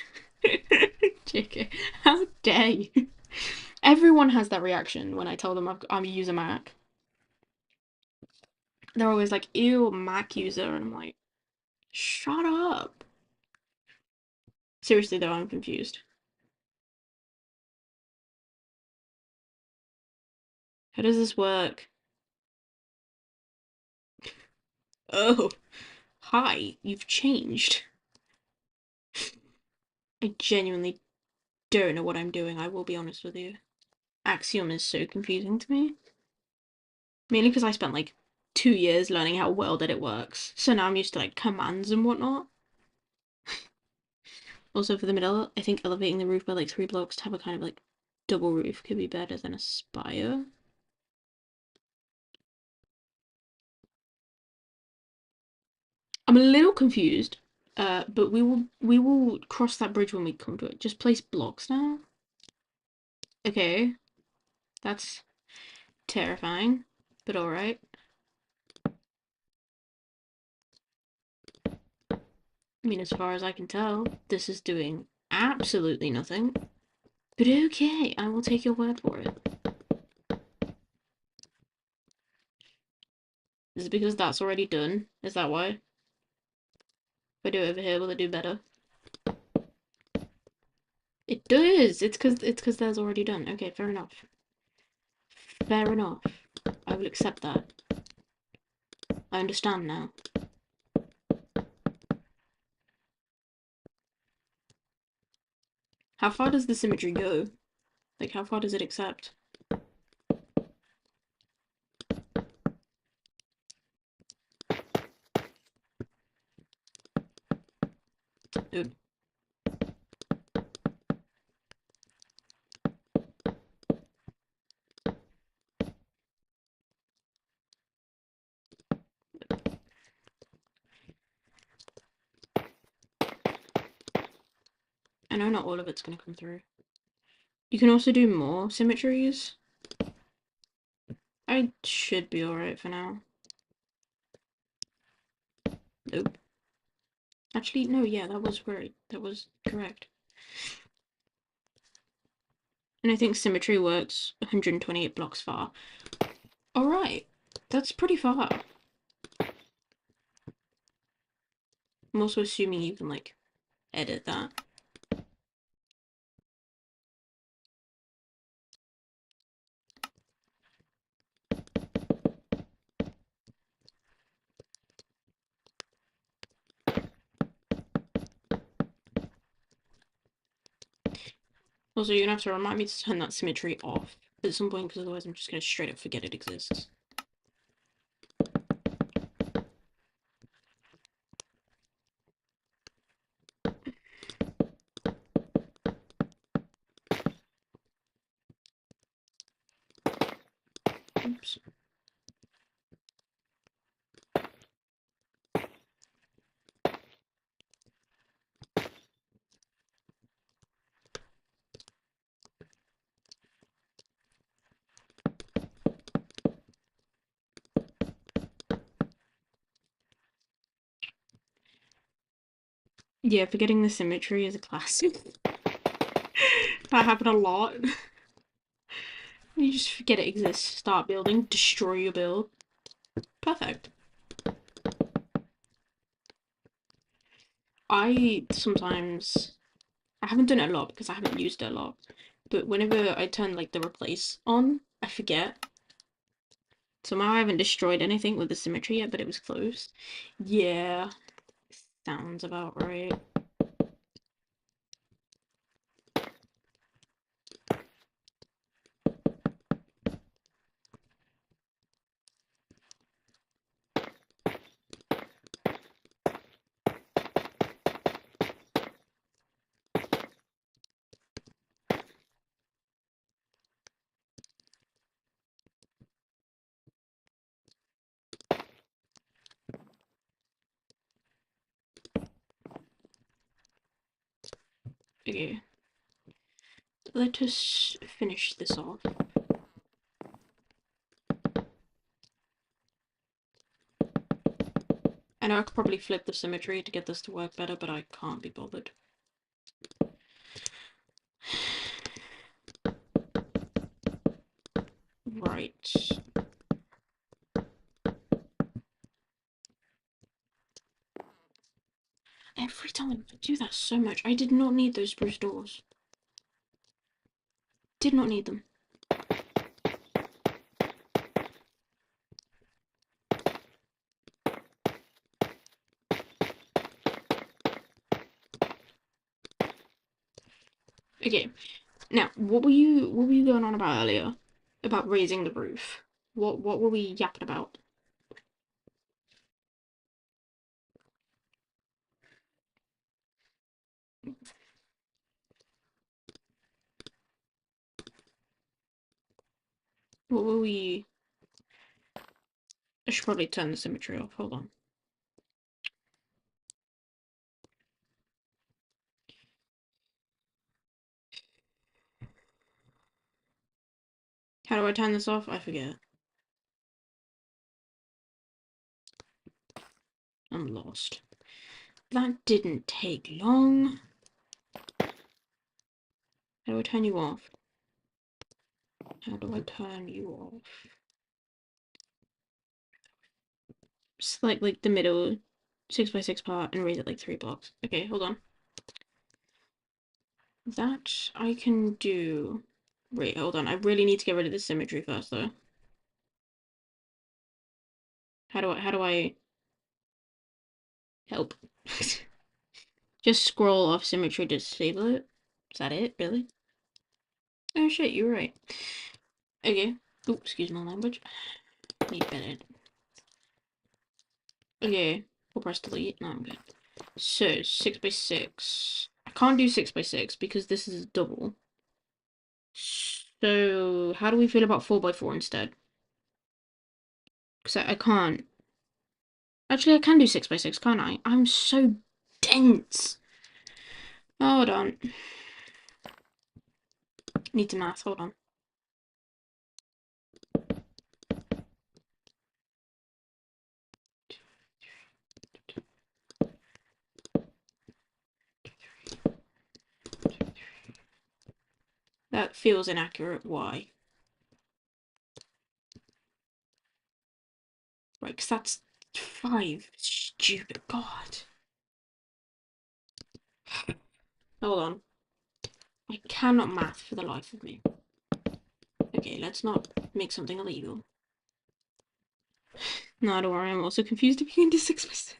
JK, how dare you? Everyone has that reaction when I tell them I'm a user Mac. They're always like, ew, Mac user. And I'm like, shut up. Seriously, though, I'm confused. How does this work? Oh, hi, you've changed. I genuinely don't know what I'm doing, I will be honest with you. Axiom is so confusing to me. Mainly because I spent like 2 years learning how well that it works. So now I'm used to like commands and whatnot. Also for the middle, I think elevating the roof by like 3 blocks to have a kind of like double roof could be better than a spire. I'm a little confused, but we will cross that bridge when we come to it. Just place blocks now. Okay, that's terrifying, but all right. I mean, as far as I can tell, this is doing absolutely nothing. But okay, I will take your word for it. Is it because that's already done? Is that why? If I do it over here, will it do better? It does! It's because that's already done. Okay, fair enough. Fair enough. I will accept that. I understand now. How far does the symmetry go? Like, how far does it accept? Oop. I know not all of it's gonna come through. You can also do more symmetries. I should be alright for now. Nope. Actually, no, yeah, that was right. That was correct. And I think symmetry works 128 blocks far. Alright, that's pretty far. I'm also assuming you can, like, edit that. Also, you're gonna have to remind me to turn that symmetry off at some point, because otherwise I'm just gonna straight up forget it exists. Oops. Yeah, forgetting the symmetry is a classic. That happened a lot. You just forget it exists, start building, destroy your build. Perfect. I sometimes, I haven't done it a lot because I haven't used it a lot, but whenever I turn like the replace on, I forget. Somehow I haven't destroyed anything with the symmetry yet, but it was close. Yeah, sounds about right. Okay, let us finish this off. I know I could probably flip the symmetry to get this to work better, but I can't be bothered. telling me to do that so much. I did not need those spruce doors. Did not need them. Okay, now what were you going on about earlier? About raising the roof. What were we yapping about? What were we? I should probably turn the symmetry off. Hold on. How do I turn this off? I forget. I'm lost. That didn't take long. How do I turn you off? How do I turn you off? Select like the middle 6x6 part and raise it like 3 blocks. Okay, hold on. That I can do. Wait, hold on. I really need to get rid of the symmetry first though. How do I help? Just scroll off symmetry to disable it. Is that it? Really? Oh shit, you're right. Okay. Oops, excuse my language. Need better. Okay. We'll press delete. No, I'm good. So 6x6. I can't do 6x6 because this is double. So how do we feel about 4x4 instead? Because I can't. Actually, I can do 6x6, can't I? I'm so dense. Hold on. Need to math. Hold on. That feels inaccurate. Why? Right, because that's 5. Stupid God. Hold on. I cannot math for the life of me. Okay, let's not make something illegal. No, don't worry. I'm also confused if you can do 6x6.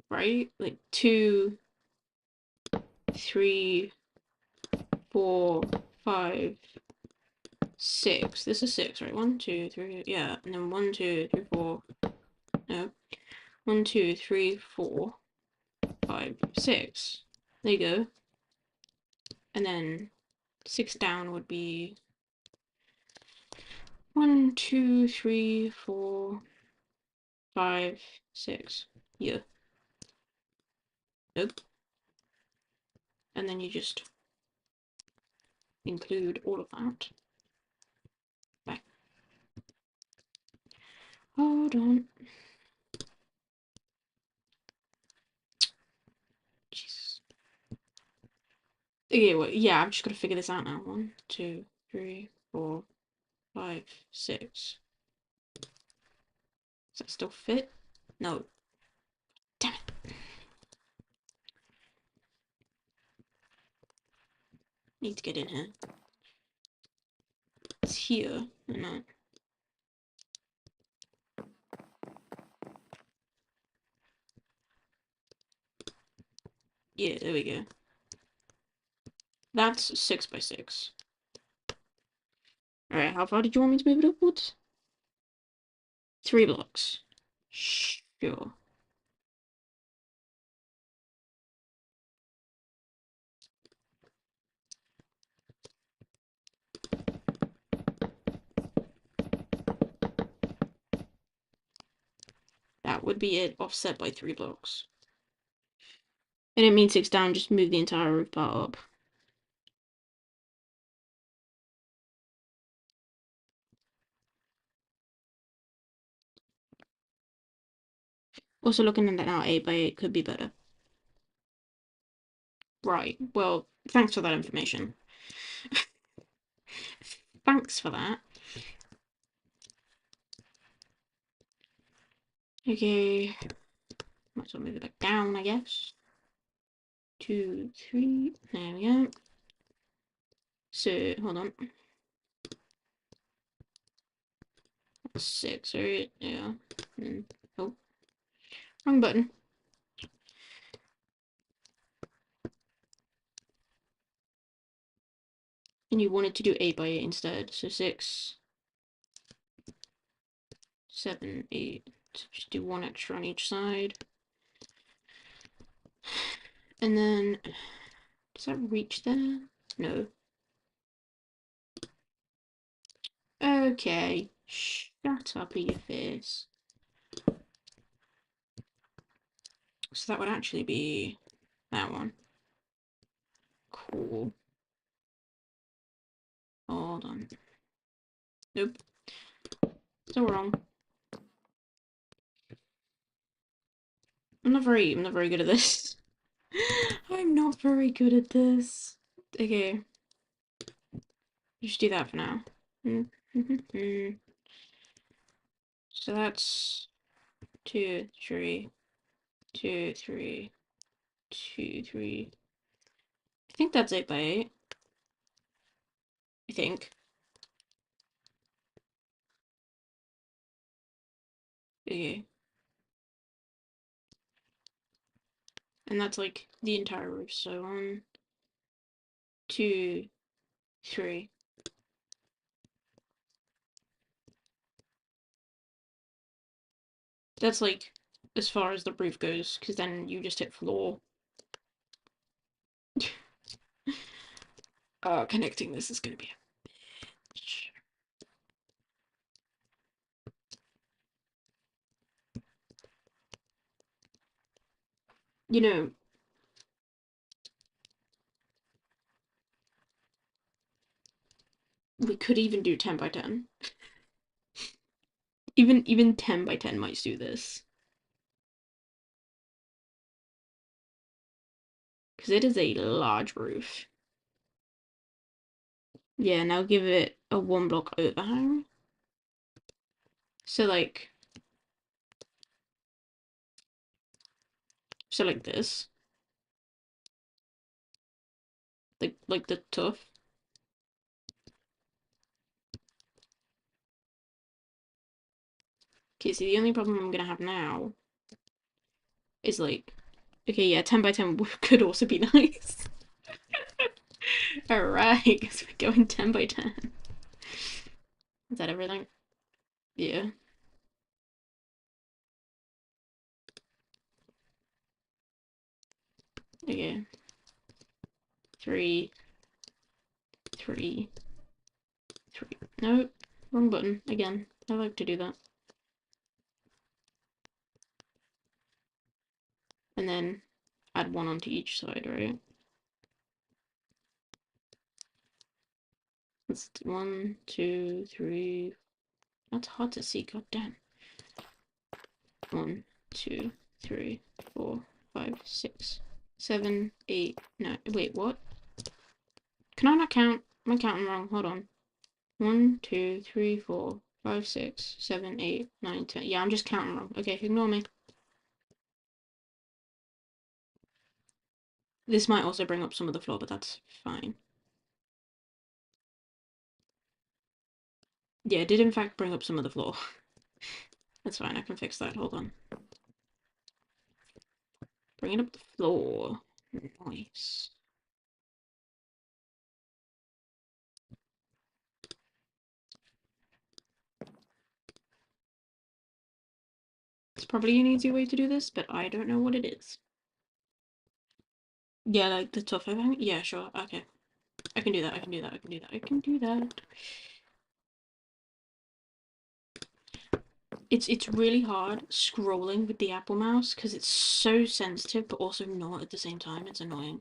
Right? Like 2, 3, 4, 5, 6. This is 6, right? 1, 2, 3. Yeah, and then 1, 2, 3, 4. No. 1, 2, 3, 4, 5, 6. There you go. And then 6 down would be 1, 2, 3, 4, 5, 6. Yeah. Nope. And then you just include all of that. Back. Hold on. Jesus. Okay, well, yeah, I'm just gonna figure this out now. 1, 2, 3, 4, 5, 6. Does that still fit? No. Damn it. Need to get in here. It's here. No. Yeah, there we go. That's 6x6. Alright, how far did you want me to move it upwards? 3 blocks. Sure. That would be it, offset by 3 blocks. And it means 6 down, just move the entire roof part up. Also looking at that now, 8 by 8 could be better. Right, well, thanks for that information. Thanks for that. Okay. Might So I'll move it back down, I guess. 2, 3. There we go. So, hold on. 6, right? Yeah. Oh, wrong button. And you wanted to do 8 by 8 instead. So 6, 7, 8. So just do 1 extra on each side. And then, does that reach there? No. Okay. Shut up, your face. So that would actually be that one. Cool. Hold on. Nope. Still wrong. I'm not very good at this. I'm not very good at this. Okay. Just do that for now. So that's 2, 3, 2, 3, 2, 3. I think that's 8 by 8. I think. Okay. And that's like the entire roof. So 1, 2, 3. That's like as far as the roof goes, because then you just hit floor. Connecting this is gonna be a bitch. You know, we could even do 10 by 10. Even 10 by 10 might do this. Because it is a large roof. Yeah, now give it a 1 block overhang. So like this. Like the tuff. Okay, see the only problem I'm gonna have now is like, okay, yeah, 10 by 10 could also be nice. Alright, guess we're going 10 by 10. Is that everything? Yeah. Okay. 3, 3, 3. No, wrong button again. I like to do that. And then add 1 onto each side, right? That's 1, 2, 3. That's hard to see, god damn. 1, 2, 3, 4, 5, 6, 7, 8. No, wait, what? Can I not count? Am I counting wrong? Hold on. 1, 2, 3, 4, 5, 6, 7, 8, 9, 10. Yeah, I'm just counting wrong. Okay, ignore me. This might also bring up some of the floor, but that's fine. Yeah, it did in fact bring up some of the floor. That's fine, I can fix that. Hold on. Bringing up the floor. Nice. It's probably an easy way to do this, but I don't know what it is. Yeah, like the tough overhang? Yeah, sure. Okay. I can do that, I can do that, I can do that, I can do that. It's really hard scrolling with the Apple mouse because it's so sensitive but also not at the same time. It's annoying.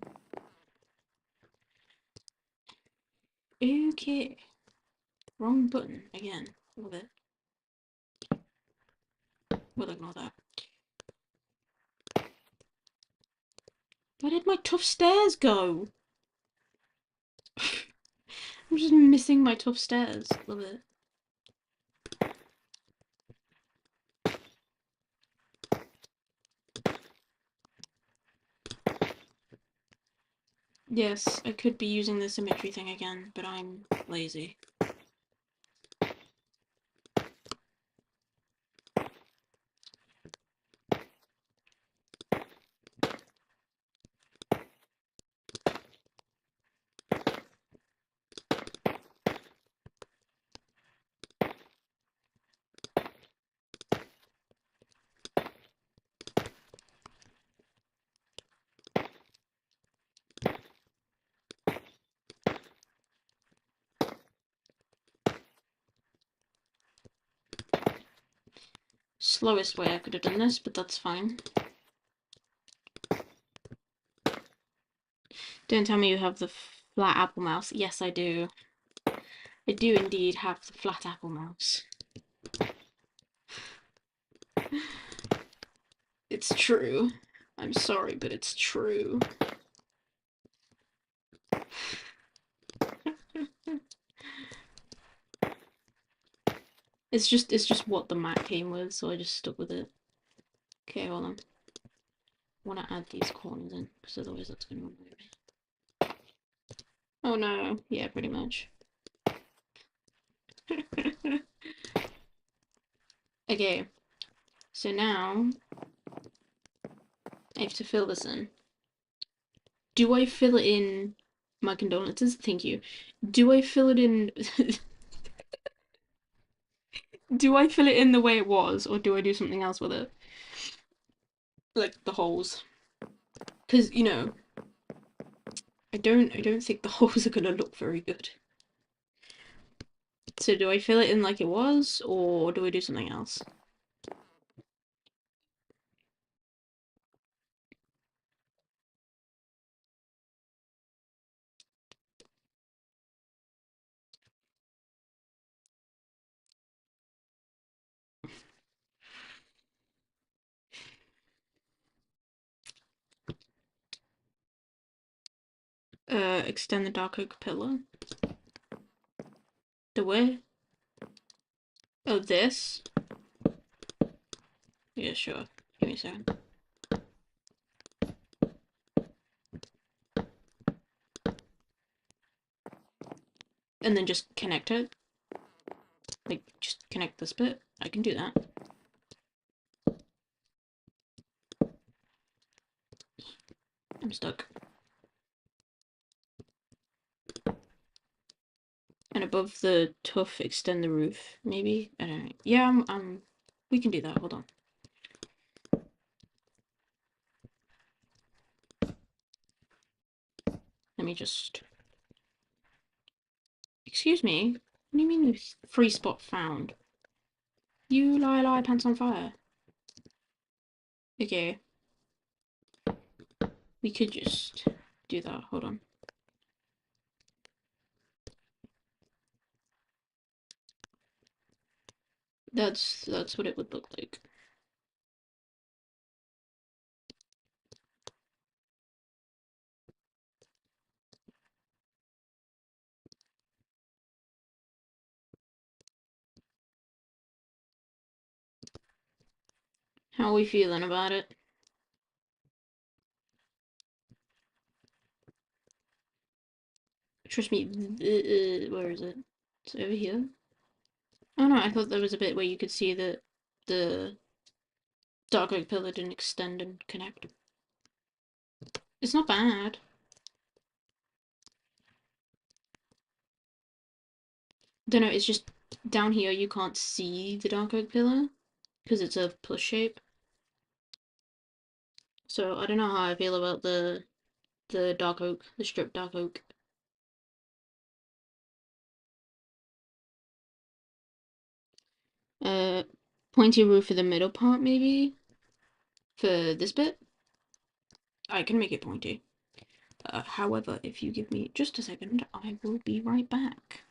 Okay. Wrong button again. Love it. We'll ignore that. Where did my tough stairs go? I'm just missing my tough stairs. Love it. Yes, I could be using the symmetry thing again, but I'm lazy. Slowest way I could have done this, but that's fine. Don't tell me you have the flat apple mouse. Yes, I do. I do indeed have the flat apple mouse. It's true. I'm sorry, but it's true. It's just what the mat came with, so I just stuck with it. Okay, hold on. I want to add these corners in, because otherwise that's going to annoy me. Oh no, yeah, pretty much. Okay, so now I have to fill this in. Do I fill it in? My condolences, thank you. Do I fill it in? Do I fill it in the way it was, or do I do something else with it? Like the holes. Because, you know, I don't think the holes are gonna look very good. So do I fill it in like it was, or do I do something else? Extend the dark oak pillar. The way? Oh, this? Yeah, sure. Give me a second. And then just connect it. Like, just connect this bit. I can do that. I'm stuck. And above the tuff, extend the roof, maybe? I don't know. Yeah, we can do that. Hold on. Let me just... Excuse me? What do you mean free spot found? You lie, pants on fire. Okay. We could just do that. Hold on. That's what it would look like. How are we feeling about it? Trust me, where is it? It's over here. Oh no, I thought there was a bit where you could see that the dark oak pillar didn't extend and connect. It's not bad. Don't know, it's just down here you can't see the dark oak pillar because it's a plus shape. So I don't know how I feel about the dark oak, the stripped dark oak. Uh, Pointy roof for the middle part maybe for this bit. I can make it pointy. However, if you give me just a second, I will be right back.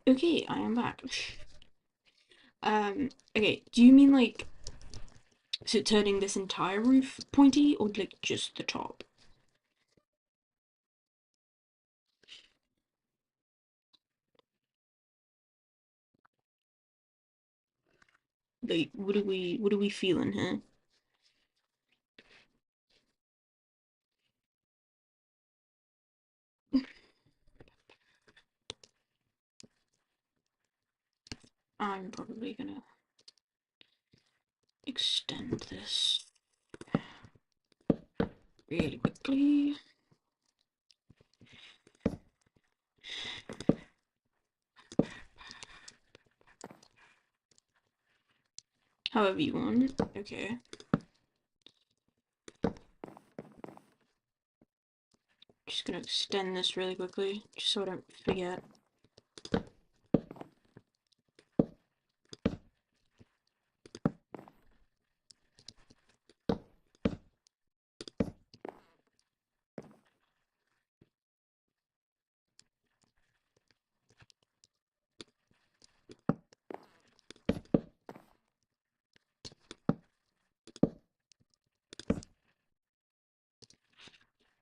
Okay, I am back. Okay, do you mean like, so turning this entire roof pointy, or like just the top? Like, what are we feeling here? I'm probably gonna extend this really quickly. However you want. Okay. Just gonna extend this really quickly, just so I don't forget.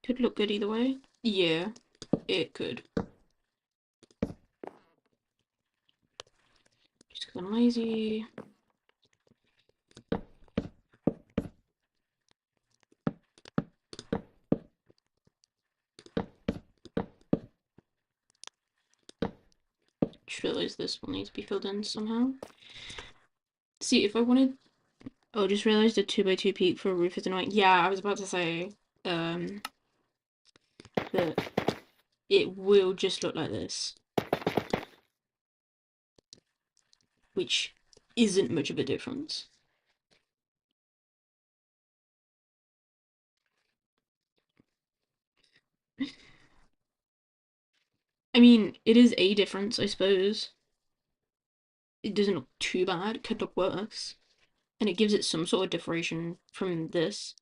Could look good either way. Yeah, it could. Just because I'm lazy. Just realised this will need to be filled in somehow. See, if I wanted... Oh, just realised a 2x2 peak for a roof is annoying. Yeah, I was about to say, that it will just look like this. Which isn't much of a difference. I mean, it is a difference, I suppose. It doesn't look too bad, it could look worse. And it gives it some sort of differentiation from this.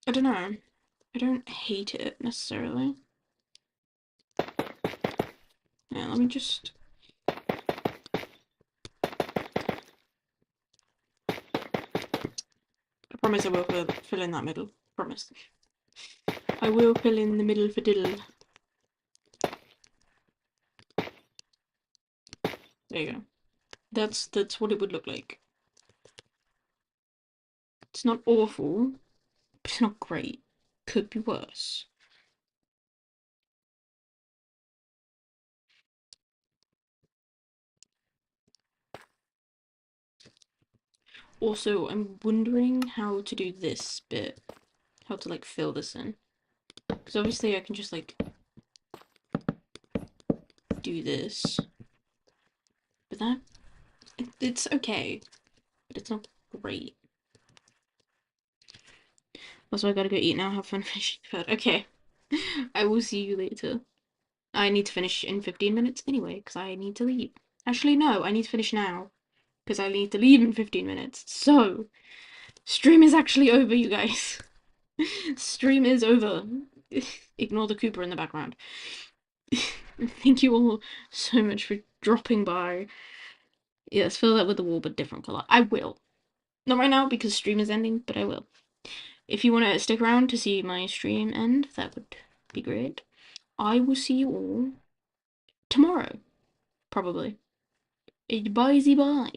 I don't know. I don't hate it necessarily. Yeah, let me just... I promise I will fill in that middle. Promise. I will fill in the middle for diddle. There you go. That's what it would look like. It's not awful, but it's not great. Could be worse. Also, I'm wondering how to do this bit. How to like fill this in. Because obviously I can just like do this. But that it's okay. But it's not great. Also I gotta go eat now, have fun finishing food. Okay. I will see you later. I need to finish in 15 minutes anyway, because I need to leave. Actually no, I need to finish now. Because I need to leave in 15 minutes. So stream is actually over, you guys. Stream is over. Ignore the Cooper in the background. Thank you all so much for dropping by. Yes, fill that with the wall, but different color. I will. Not right now because stream is ending, but I will. If you want to stick around to see my stream end, that would be great. I will see you all tomorrow, probably. Bye, bye.